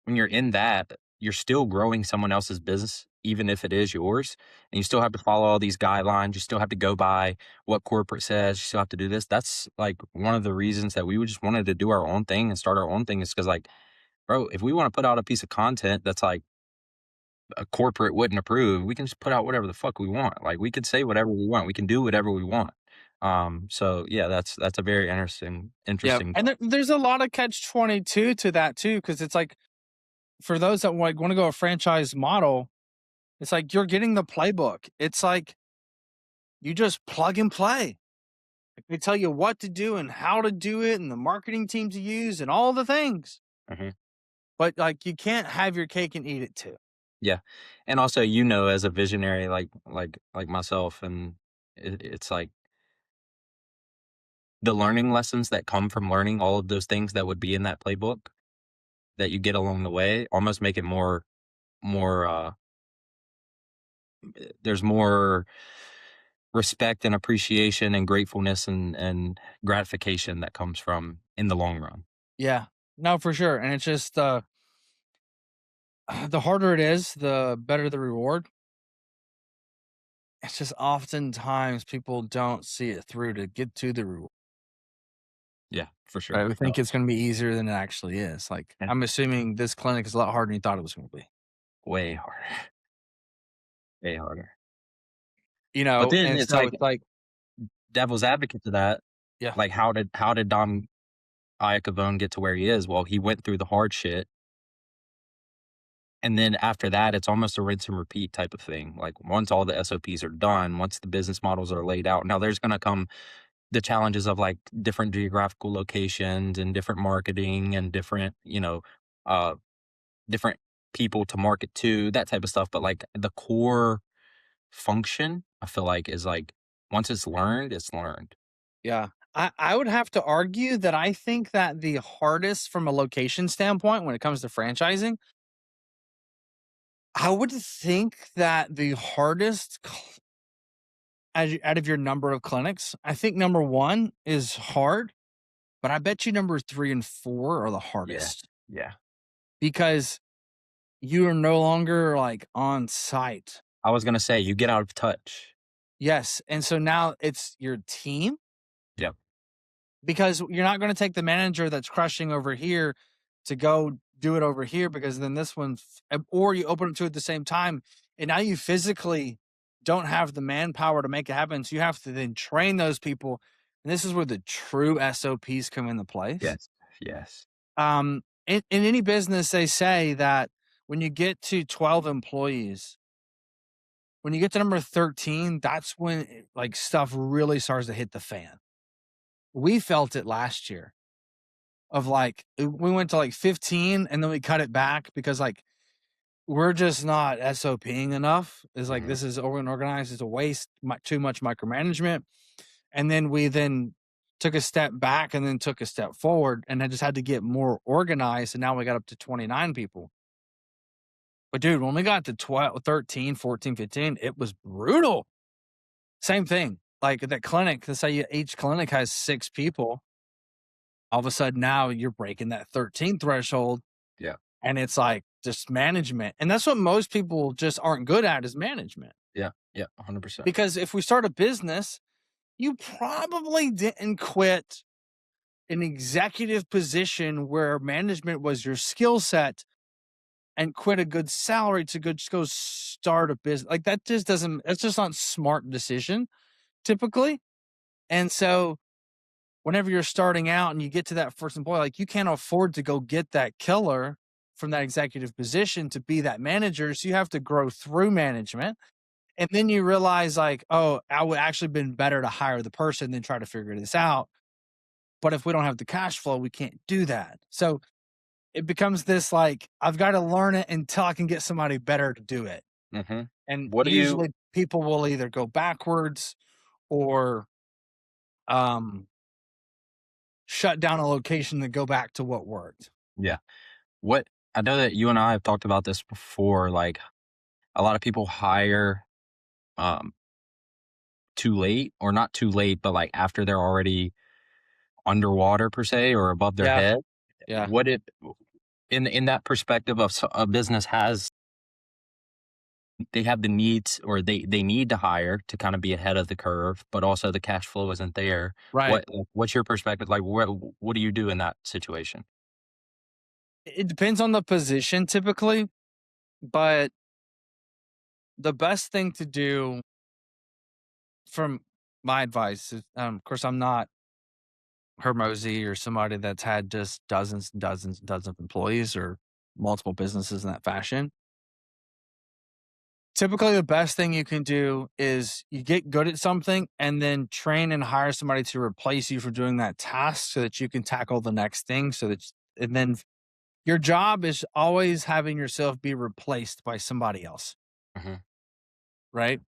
when you're in that, you're still growing someone else's business, even if it is yours, and you still have to follow all these guidelines. You still have to go by what corporate says. You still have to do this. That's like one of the reasons that we just wanted to do our own thing and start our own thing is because, like, bro, if we want to put out a piece of content that's like a corporate wouldn't approve, we can just put out whatever the fuck we want. Like we could say whatever we want. We can do whatever we want. So yeah, that's a very Yeah, interesting and there's a lot of catch-22 to that too, because it's like for those that like want to go a franchise model, it's like you're getting the playbook. It's like you just plug and play. Like, they tell you what to do and how to do it, and the marketing team to use, and all the things. Mhm. But like you can't have your cake and eat it too. Yeah, and also, as a visionary like myself, and it's like the learning lessons that come from learning all of those things that would be in that playbook that you get along the way almost make it more, there's more respect and appreciation and gratefulness and gratification that comes from in the long run. Yeah, no, for sure. And it's just the harder it is, the better the reward. It's just oftentimes people don't see it through to get to the reward. Yeah, for sure. Right? We No, think it's going to be easier than it actually is. Like and I'm assuming this clinic is a lot harder than you thought it was going to be. way harder, way harder. But then And it's so like it's like, devil's advocate to that, yeah, like, how did Dom Iacavone get to where he is? Well, he went through the hard shit, and then after that, it's almost a rinse and repeat type of thing. Like, once all the SOPs are done, once the business models are laid out, now there's gonna come the challenges of, like, different geographical locations and different marketing and different, uh, different people to market to, that type of stuff, but, like, the core function, I feel like, is, like, once it's learned, it's learned. yeah. I would have to argue that I think that the hardest from a location standpoint when it comes to franchising, I would think that the hardest out of your number of clinics, I think number one is hard, but I bet you number three and four are the Yeah, hardest yeah. because you are no longer like on site. I was gonna say, you get out of touch. Yes. And so now it's your team Yep. because you're not going to take the manager that's crushing over here to go do it over here because then this one, or you open up two at the same time. And now you physically don't have the manpower to make it happen. So you have to then train those people. And this is where the true SOPs come into place. Yes, yes. In any business, they say that when you get to 12 employees, when you get to number 13, that's when like stuff really starts to hit the fan. We felt it last year of like, we went to like 15 and then we cut it back because like we're just not SOPing enough. It's like, Mhm. this is unorganized. It's a waste, too much micromanagement. And then we then took a step back and then took a step forward and I just had to get more organized. And now we got up to 29 people. But dude, when we got to 12, 13, 14, 15, it was brutal. Same thing. Like that clinic, let's say each clinic has 6 people. All of a sudden now you're breaking that 13 threshold Yeah, and it's like just management. And that's what most people just aren't good at is management. yeah, yeah, 100%. Because if we start a business, you probably didn't quit an executive position where management was your skill set and quit a good salary to go just go start a business. Like that just doesn't, that's just not smart decision typically. And so whenever you're starting out and you get to that first employee, like you can't afford to go get that killer from that executive position to be that manager. So you have to grow through management. And then you realize like, oh, I would actually been better to hire the person than try to figure this out. But if we don't have the cash flow, we can't do that. So it becomes this like, I've got to learn it until I can get somebody better to do it. Mhm. And What do you usually people will either go backwards or um, shut down a location to go back to what worked. Yeah. What I know that you and I have talked about this before, like, a lot of people hire, um, too late or not too late, but, like, after they're already underwater per se or above their Yeah, head. yeah, What it in that perspective of a business has they have the needs or they need to hire to kind of be ahead of the curve, but also the cash flow isn't there. right. What's your perspective? Like, what do you do in that situation? It depends on the position typically, but the best thing to do from my advice is, of course, I'm not Hermosi or somebody that's had just dozens and dozens and dozens of employees or multiple businesses in that fashion. Typically, the best thing you can do is you get good at something and then train and hire somebody to replace you for doing that task so that you can tackle the next thing. And then your job is always having yourself be replaced by somebody else, Mhm. right?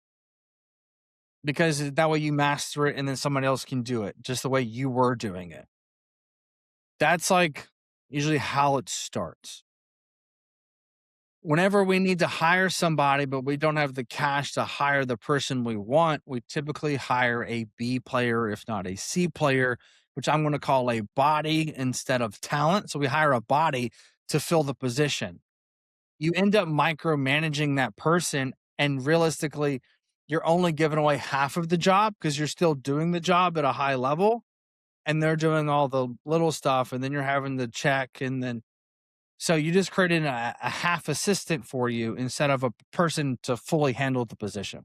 Because that way you master it and then somebody else can do it just the way you were doing it. That's like usually how it starts. Whenever we need to hire somebody, but we don't have the cash to hire the person we want, we typically hire a B player, if not a C player, which I'm going to call a body instead of talent. So we hire a body to fill the position. You end up micromanaging that person, and realistically, you're only giving away half of the job because you're still doing the job at a high level and they're doing all the little stuff. And then you're having to check and then so you just created a half assistant for you instead of a person to fully handle the position.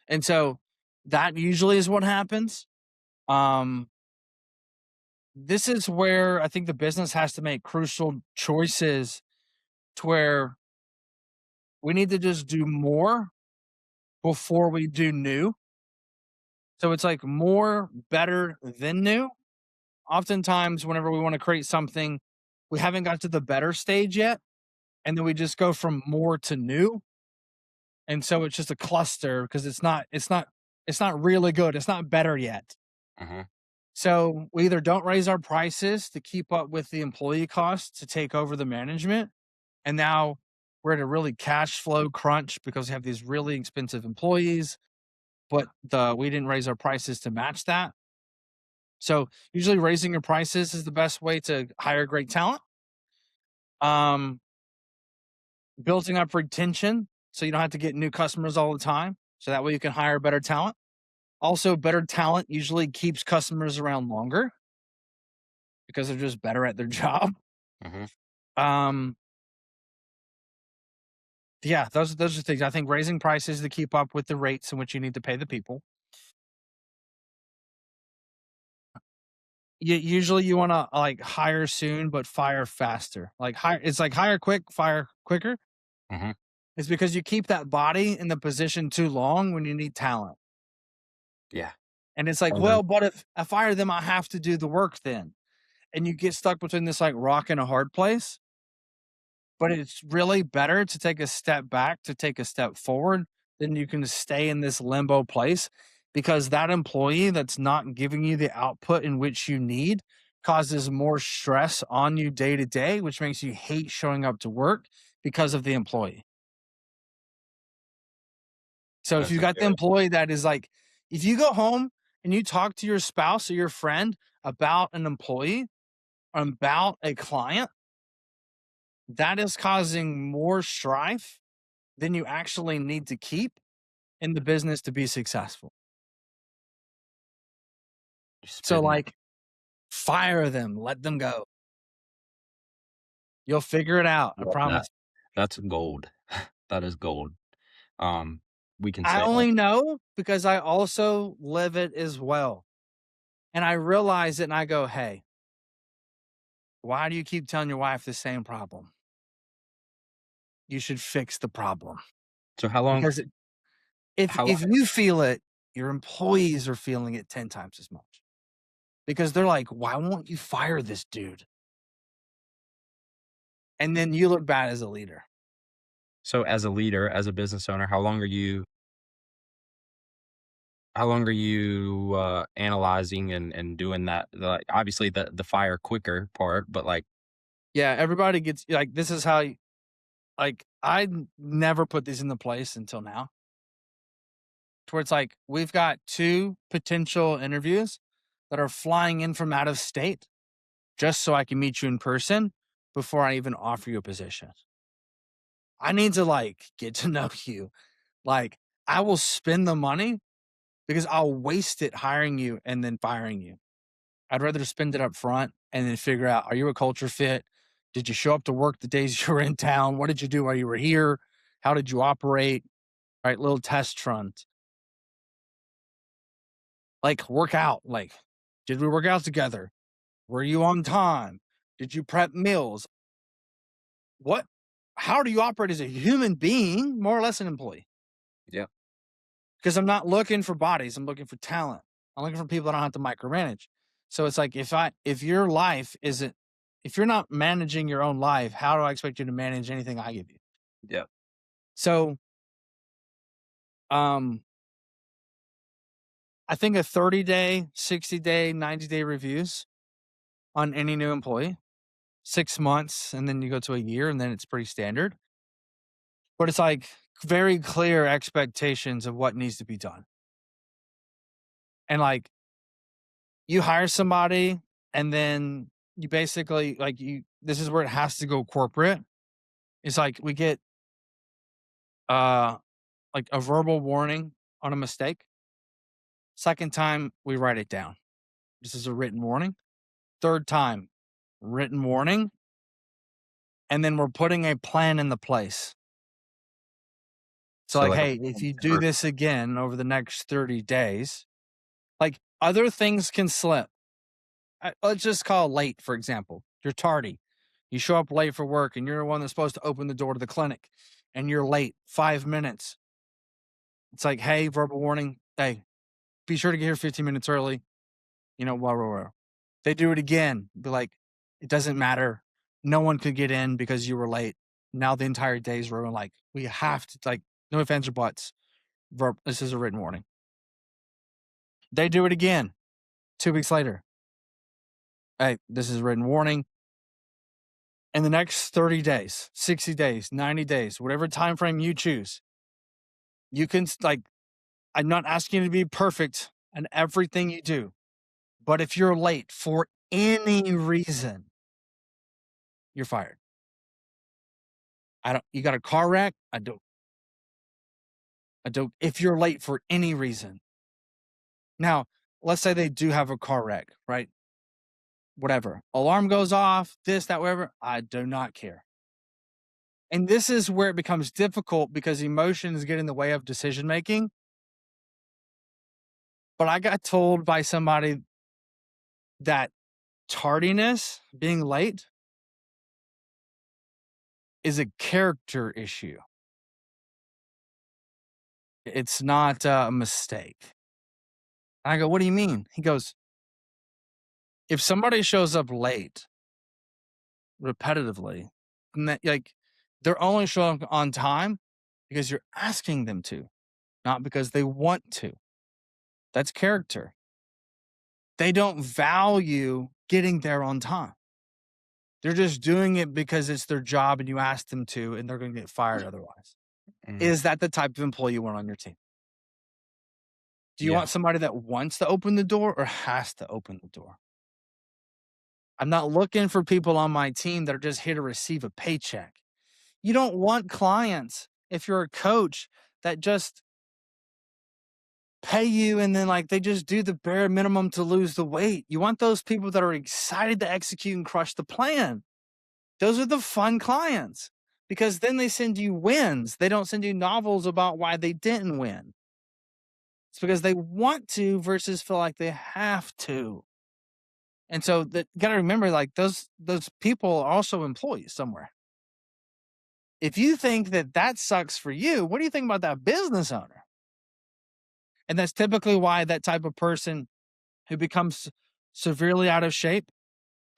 And so that usually is what happens. Um, this is where I think the business has to make crucial choices to where we need to just do more before we do new. So it's like more better than new. Oftentimes, whenever we want to create something, we haven't got to the better stage yet. And then we just go from more to new. And so it's just a cluster because it's not really good. It's not better yet. Mhm. So we either don't raise our prices to keep up with the employee costs to take over the management. And now we're at a really cash flow crunch because we have these really expensive employees, but we didn't raise our prices to match that. So usually raising your prices is the best way to hire great talent. Um, building up retention so you don't have to get new customers all the time. So that way you can hire better talent. Also, better talent usually keeps customers around longer because they're just better at their job. Mhm. Um, yeah, those are things. I think raising prices to keep up with the rates in which you need to pay the people. Usually, you want to like hire soon but fire faster. Like hire, it's like hire quick, fire quicker. Mhm. It's because you keep that body in the position too long when you need talent. Yeah. And it's like, And then well, but if I fire them, I have to do the work then. And you get stuck between this like rock and a hard place. But it's really better to take a step back to take a step forward than you can stay in this limbo place because that employee that's not giving you the output in which you need causes more stress on you day to day, which makes you hate showing up to work because of the employee. So if that's you a got the good employee that is like, if you go home and you talk to your spouse or your friend about an employee or about a client, that is causing more strife than you actually need to keep in the business to be successful. So, spitting. like, fire them, let them go. You'll figure it out. I Love that. promise. That's gold. That is gold. Um, we can I say that. only know because I also live it as well. And I realize it and I go, hey, why do you keep telling your wife the same problem? You should fix the problem. So Because if how long if you feel it, your employees are feeling it 10 times as much. Because they're like, why won't you fire this dude? And then you look bad as a leader. so as a leader, as a business owner, how long are you How long are you, analyzing and doing that? Like, obviously, the fire quicker part, but, like Yeah, everybody gets like this is how like never put these into place until now. To where it's like we've got two potential interviews that are flying in from out of state just so I can meet you in person before I even offer you a position. I need to like get to know you. Like I will spend the money because I'll waste it hiring you and then firing you. I'd rather spend it up front and then figure out, are you a culture fit? Did you show up to work the days you were in town? What did you do while you were here? How did you operate? Right, little test runs. Like work out. Like, did we work out together? Were you on time? Did you prep meals? What? How do you operate as a human being, more or less an employee? yeah, Because I'm not looking for bodies. I'm looking for talent. I'm looking for people I don't have to micromanage. So it's like if your life isn't if you're not managing your own life, how do I expect you to manage anything I give you? yeah. So um I think a 30-day, 60-day, 90-day reviews on any new employee, 6 months, and then you go to a year, and then it's pretty standard. But it's like very clear expectations of what needs to be done. And like you hire somebody and then you basically like you this is where it has to go corporate. It's like we get uh like a verbal warning on a mistake. Second time we write it down. This is a written warning. Third time, written warning. And then we're putting a plan in the place. So So, like, like, a hey, if you do or this again over the next 30 days, like other things can slip. Let's just call late, for example. You're tardy. You show up late for work and you're the one that's supposed to open the door to the clinic and you're late 5 minutes. It's like, hey, verbal warning. Hey, be sure to get here 15 minutes early. Blah, blah, blah. They do it again. Be like, it doesn't matter. No one could get in because you were late. Now the entire day's ruined. Like, we have to, like, no offense or buts. This is a written warning. They do it again 2 weeks later. Hey, this is a written warning. In the next 30 days, 60 days, 90 days, whatever time frame you choose, you can like I'm not asking you to be perfect in everything you do. But if you're late for any reason, you're fired. I don't you got a car wreck? I don't if you're late for any reason. Now, let's say they do have a car wreck, right? Whatever. Alarm goes off, this, that, whatever. I do not care. And this is where it becomes difficult because emotions get in the way of decision making. But I got told by somebody that tardiness, being late, is a character issue. It's not a mistake. And I go, what do you mean? He goes, if somebody shows up late repetitively, and that like they're only showing up on time because you're asking them to, not because they want to. That's character. They don't value getting there on time. They're just doing it because it's their job and you asked them to, and they're going to get fired otherwise. mm, Is that the type of employee you want on your team? Do you yeah, want somebody that wants to open the door or has to open the door? I'm not looking for people on my team that are just here to receive a paycheck. You don't want clients if you're a coach that just pay you and then like they just do the bare minimum to lose the weight. You want those people that are excited to execute and crush the plan. Those are the fun clients because then they send you wins. They don't send you novels about why they didn't win. It's because they want to versus feel like they have to. And so that got to remember like those people are also employees somewhere. If you think that that sucks for you, what do you think about that business owner? And that's typically why that type of person who becomes severely out of shape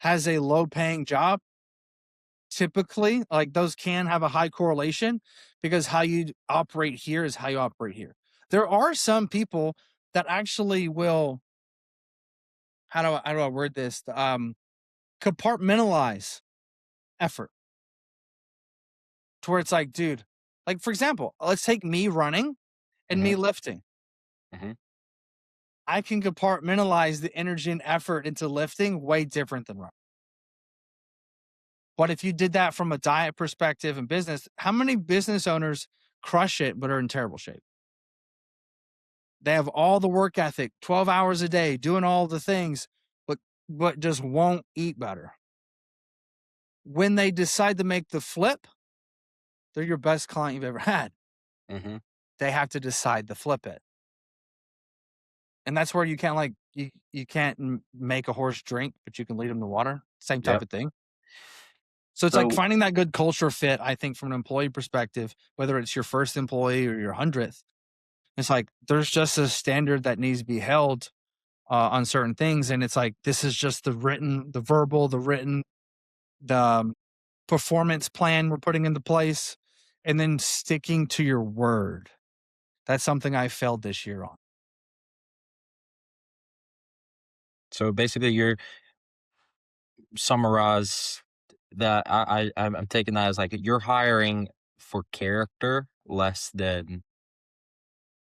has a low paying job. Typically, like those can have a high correlation because how you operate here is how you operate here. There are some people that actually will, how do I word this? Compartmentalize effort to where it's like, dude, like for example, let's take me running and Mhm, me lifting. mhm. I can compartmentalize the energy and effort into lifting way different than running. But if you did that from a diet perspective and business, how many business owners crush it but are in terrible shape? They have all the work ethic, 12 hours a day, doing all the things, but just won't eat better. When they decide to make the flip, they're your best client you've ever had. Mhm. They have to decide to flip it. And that's where you can't like you can't make a horse drink, but you can lead him to water. Same type Yep. of thing. So it's like So finding that good culture fit, I think, from an employee perspective, whether it's your first employee or your 100th, it's like there's just a standard that needs to be held on certain things. And it's like, this is just the written, the verbal, the written, the performance plan we're putting into place, and then sticking to your word. That's something I failed this year on. so basically, you're summarize that I'm taking that as like you're hiring for character less than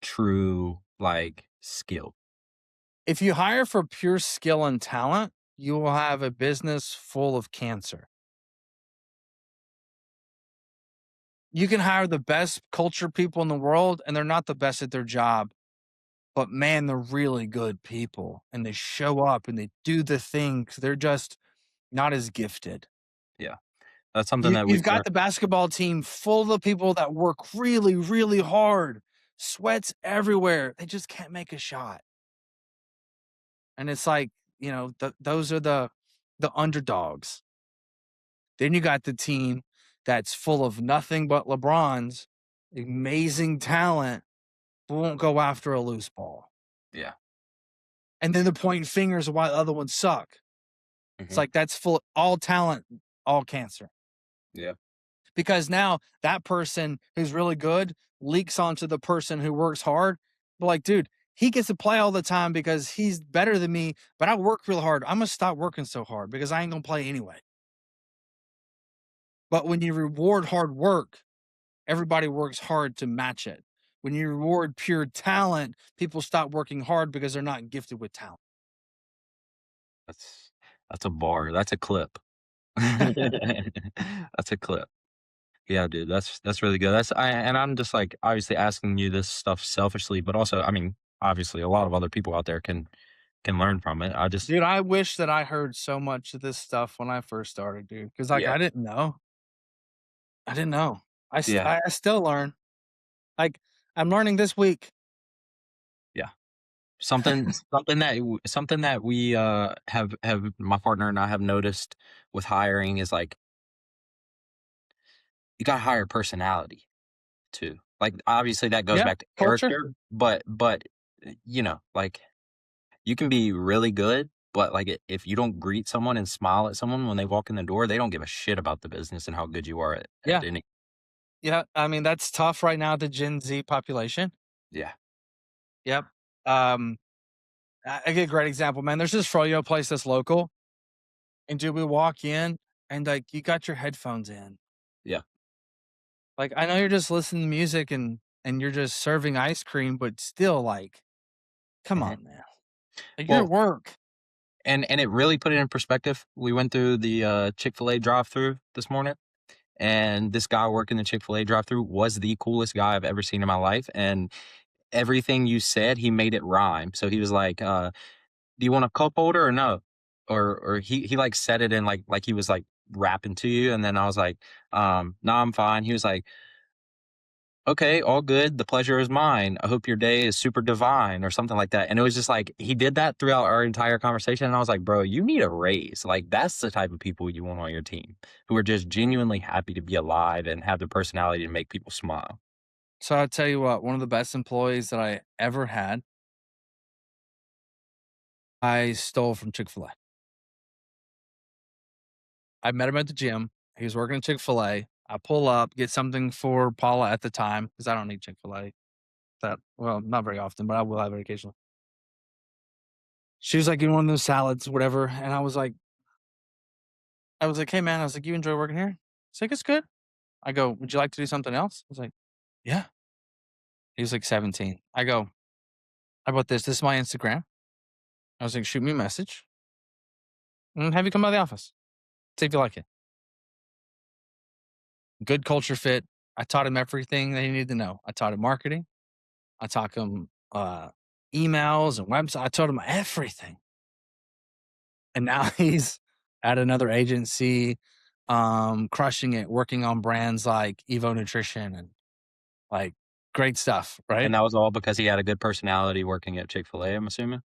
true like skill. If you hire for pure skill and talent, you will have a business full of cancer. You can hire the best culture people in the world, and they're not the best at their job, but man, they're really good people and they show up and they do the things. They're just not as gifted. Yeah, that's something that we You've got the basketball team full of people that work really, really hard, sweats everywhere. They just can't make a shot. And it's like, those are the underdogs. Then you got the team that's full of nothing but LeBrons, amazing talent, but won't go after a loose ball. yeah. And then they're pointing fingers of why the other ones suck. It's Mhm. like that's full all talent, all cancer. Yeah. Because now that person who's really good leaks onto the person who works hard. But like, dude, he gets to play all the time because he's better than me, but I work real hard. I'm gonna stop working so hard because I ain't gonna play anyway. But when you reward hard work, everybody works hard to match it. When you reward pure talent, people stop working hard because they're not gifted with talent. That's that's a bar. That's a clip. That's a clip. Yeah, dude, that's really good. And I'm just like obviously asking you this stuff selfishly, but also, I mean, obviously a lot of other people out there can learn from it. I just Dude, I wish that I heard so much of this stuff when I first started, dude. Cause like yeah, I didn't know. I didn't know. yeah, I still learn. Like I'm learning this week. yeah. Something that we have my partner and I have noticed with hiring is like you got to hire personality too. Like obviously that goes Yeah, back to culture. character, but you know, like you can be really good, but like if you don't greet someone and smile at someone when they walk in the door, they don't give a shit about the business and how good you are at Yeah. any. Yeah. I mean, that's tough right now, the Gen Z population. Yeah. Yep. Um, I get a great example, man. There's this froyo place that's local. And dude, we walk in and like you got your headphones in. Yeah. Like I know you're just listening to music and you're just serving ice cream, but still like, come Mhm. on, man. Like you're at Well, work. and it really put it in perspective. We went through the Chick-fil-A drive-through this morning, and this guy working the Chick-fil-A drive-through was the coolest guy I've ever seen in my life. And everything you said, he made it rhyme. So he was like, "Do you want a cup holder or no?" Or he like said it in like he was like rapping to you, and then I was like, "No, I'm fine." He was like, "Okay, all good. The pleasure is mine. I hope your day is super divine," or something like that. And it was just like he did that throughout our entire conversation, and I was like, "Bro, you need a raise. Like that's the type of people you want on your team, who are just genuinely happy to be alive and have the personality to make people smile." So I'll tell you what, one of the best employees that I ever had, I stole from Chick-fil-A. I met him at the gym. He was working at Chick-fil-A. I pull up, get something for Paula at the time because I don't need Chick-fil-A. That well, not very often, but I will have it occasionally. She was like, "You want those salads, whatever." And I was like, "Hey, man," I was like, "You enjoy working here?" He's like, "It's good." I go, "Would you like to do something else?" I was like, "Yeah." He was like 17. I go, "How about this? This is my Instagram." I was like, "Shoot me a message and have you come by the office. See if you like it." Good culture fit. I taught him everything that he needed to know. I taught him marketing. I taught him emails and websites. I taught him everything. And now he's at another agency, crushing it, working on brands like Evo Nutrition and like great stuff, right? And that was all because he had a good personality working at Chick-fil-A, I'm assuming?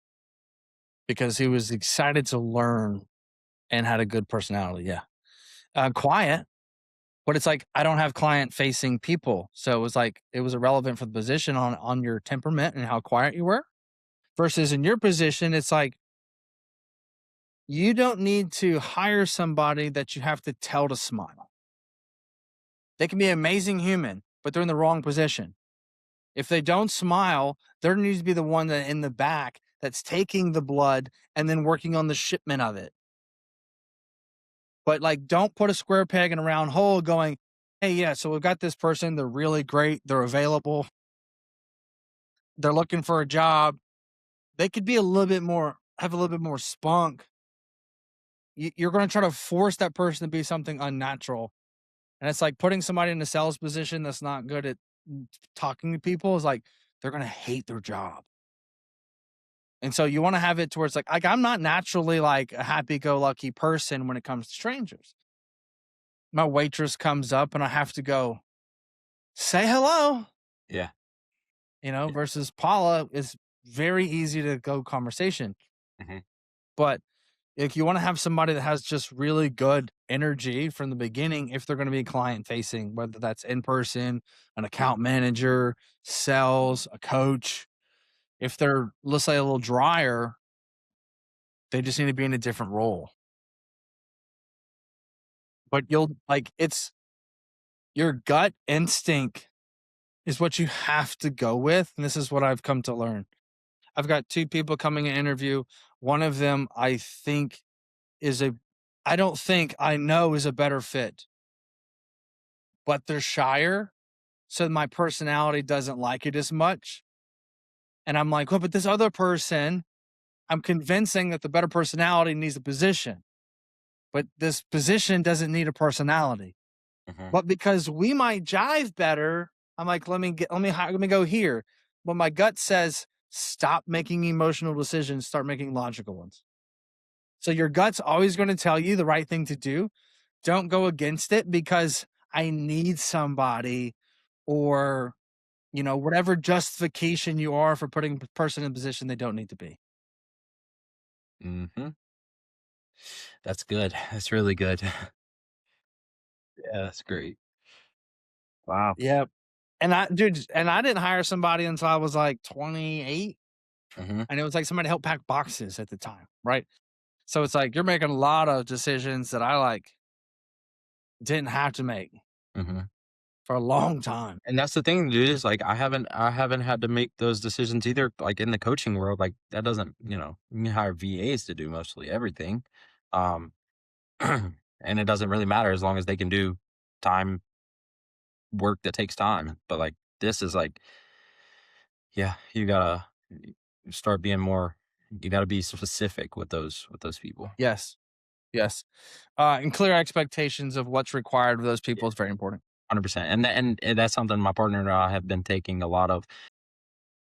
Because he was excited to learn and had a good personality. Yeah. Quiet, but it's like I don't have client facing people. So it was like it was irrelevant for the position on your temperament and how quiet you were. Versus in your position, it's like you don't need to hire somebody that you have to tell to smile. They can be an amazing human, but they're in the wrong position. If they don't smile, there needs to be the one that in the back that's taking the blood and then working on the shipment of it. But like, don't put a square peg in a round hole going, "Hey, yeah, so we've got this person. They're really great. They're available. They're looking for a job." They could be a little bit more, have a little bit more spunk. You're going to try to force that person to be something unnatural. And it's like putting somebody in a sales position that's not good at talking to people is like, they're going to hate their job. And so you want to have it towards like I'm not naturally like a happy go lucky person when it comes to strangers. My waitress comes up and I have to go say hello, Yeah. Yeah. versus Paula is very easy to go conversation. Mhm. But if you want to have somebody that has just really good energy from the beginning, if they're going to be client facing, whether that's in person, an account manager, sales, a coach, if they're, let's say, a little drier, they just need to be in a different role. But you'll like it's your gut instinct is what you have to go with. And this is what I've come to learn. I've got two people coming in interview. One of them I think is a I don't think I know is a better fit, but they're shyer. So my personality doesn't like it as much. And I'm like, well, but this other person, I'm convincing that the better personality needs a position, but this position doesn't need a personality. Mhm. But because we might jive better, I'm like, let me go here. But my gut says, stop making emotional decisions, start making logical ones. So your gut's always going to tell you the right thing to do. Don't go against it because I need somebody or, whatever justification you are for putting a person in a position they don't need to be. Mhm. That's good. That's really good. Yeah, that's great. Wow. Yep. And I didn't hire somebody until I was like 28. Mhm. And it was like somebody to help pack boxes at the time. Right. So it's like you're making a lot of decisions that I like didn't have to make Mhm. for a long time. And that's the thing, dude, is like I haven't had to make those decisions either, like in the coaching world, like that doesn't, you can hire VAs to do mostly everything. Um and it doesn't really matter as long as they can do time work that takes time. But like this is like, yeah, you gotta start being more you gotta be specific with those people. Yes. Yes. And clear expectations of what's required of those Yeah. people is very important. 100%. And that's something my partner and I have been taking a lot of.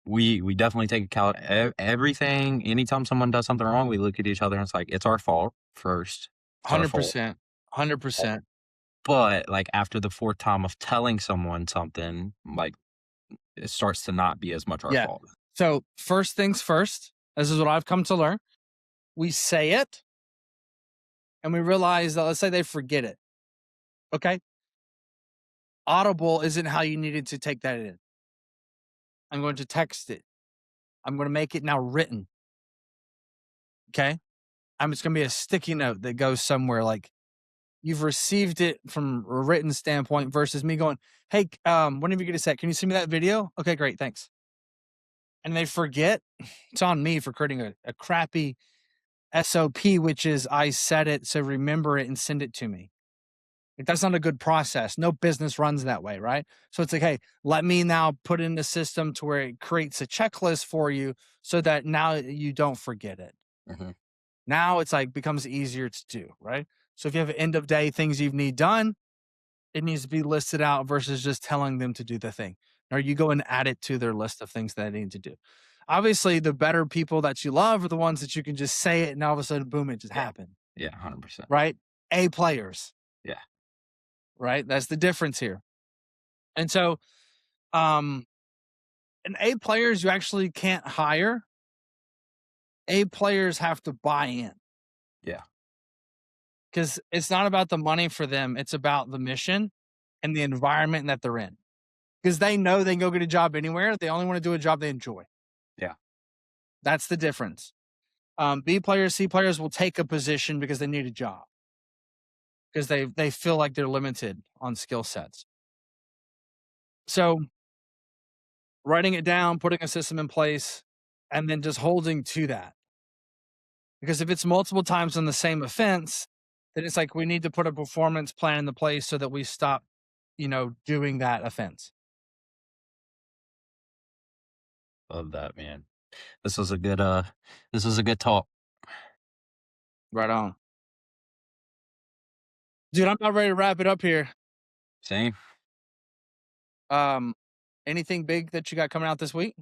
We definitely take account everything. Anytime someone does something wrong, we look at each other and it's like, it's our fault first. It's our fault. 100%. 100%. But like after the fourth time of telling someone something, like it starts to not be as much our Yeah. fault. So, first things first, this is what I've come to learn. We say it and we realize that, let's say they forget it. Okay. Audible isn't how you needed to take that in. I'm going to text it. I'm going to make it now written. Okay. I'm just going to be a sticky note that goes somewhere like you've received it from a written standpoint versus me going, "Hey, whenever you get a sec, can you send me that video?" Okay, great. Thanks. and they forget, it's on me for creating a crappy SOP, which is I set it, so remember it and send it to me. Like, that's not a good process. No business runs that way, right? So it's like, hey, let me now put in a system to where it creates a checklist for you so that now you don't forget it. Mhm. Now it's like becomes easier to do, right? So if you have end of day things you need done, it needs to be listed out versus just telling them to do the thing. Or you go and add it to their list of things that they need to do. Obviously, the better people that you love are the ones that you can just say it and all of a sudden, boom, it just Yeah. happened, Yeah, 100%. right? A players, Yeah. right? That's the difference here. And so, um, and A players you actually can't hire. A players have to buy in Yeah. because it's not about the money for them. It's about the mission and the environment that they're in. Because they know they can go get a job anywhere. They only want to do a job they enjoy. Yeah. That's the difference. B players, C players will take a position because they need a job because they feel like they're limited on skill sets. So writing it down, putting a system in place, and then just holding to that. Because if it's multiple times on the same offense, then it's like we need to put a performance plan in the place so that we stop, doing that offense. Love that, man. This was a good talk. Right on. Dude, I'm about ready to wrap it up here. Same. Um, anything big that you got coming out this week?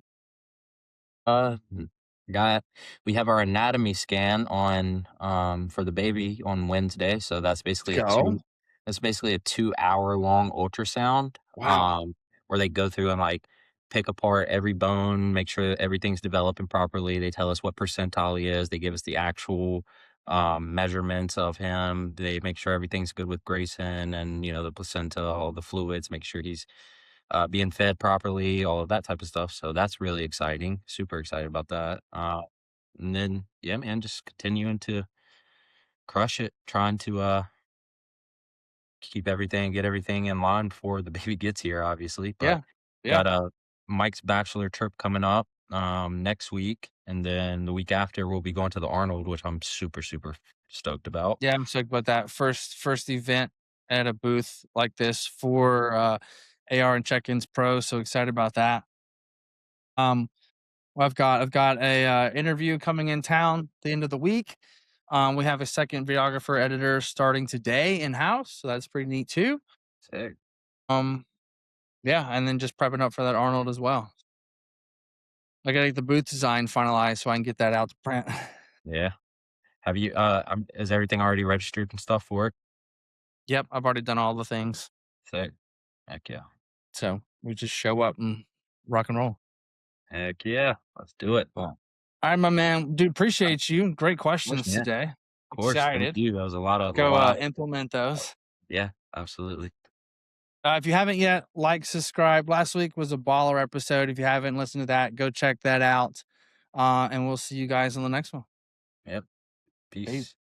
Mm, got we have our anatomy scan on for the baby on Wednesday, so Let's go. that's basically a 2-hour long ultrasound Wow. where they go through and like pick apart every bone, make sure that everything's developing properly. They tell us what percentile he is. They give us the actual measurements of him. They make sure everything's good with Grayson and the placenta, all the fluids, make sure he's being fed properly, all of that type of stuff. So that's really exciting. Super excited about that. And then, yeah, man, just continuing to crush it, trying to get everything in line before the baby gets here, obviously. But Yeah. Yeah. got a Mike's bachelor trip coming up next week, and then the week after we'll be going to the Arnold, which I'm super super stoked about. Yeah, I'm stoked about that first event at a booth like this for AR and Check-ins Pro. So excited about that. Um, well, I've got a interview coming in town at the end of the week. We have a second videographer editor starting today in house, so that's pretty neat too. Sick. Um, yeah, and then just prepping up for that Arnold as well. I got to get the booth design finalized so I can get that out to print. Yeah. Have you is everything already registered and stuff for it? Yep, I've already done all the things, Sick. Heck yeah. so we just show up and rock and roll. Heck yeah. Let's do it. Cool. All right, my man. Dude, Of appreciate you. Great course, questions man. today. Of course. Thank Excited. you. That was a Go lot. implement those. Yeah, absolutely. If you haven't yet, like, subscribe. Last week was a baller episode. If you haven't listened to that, go check that out. And we'll see you guys on the next one. Yep. Peace. Peace.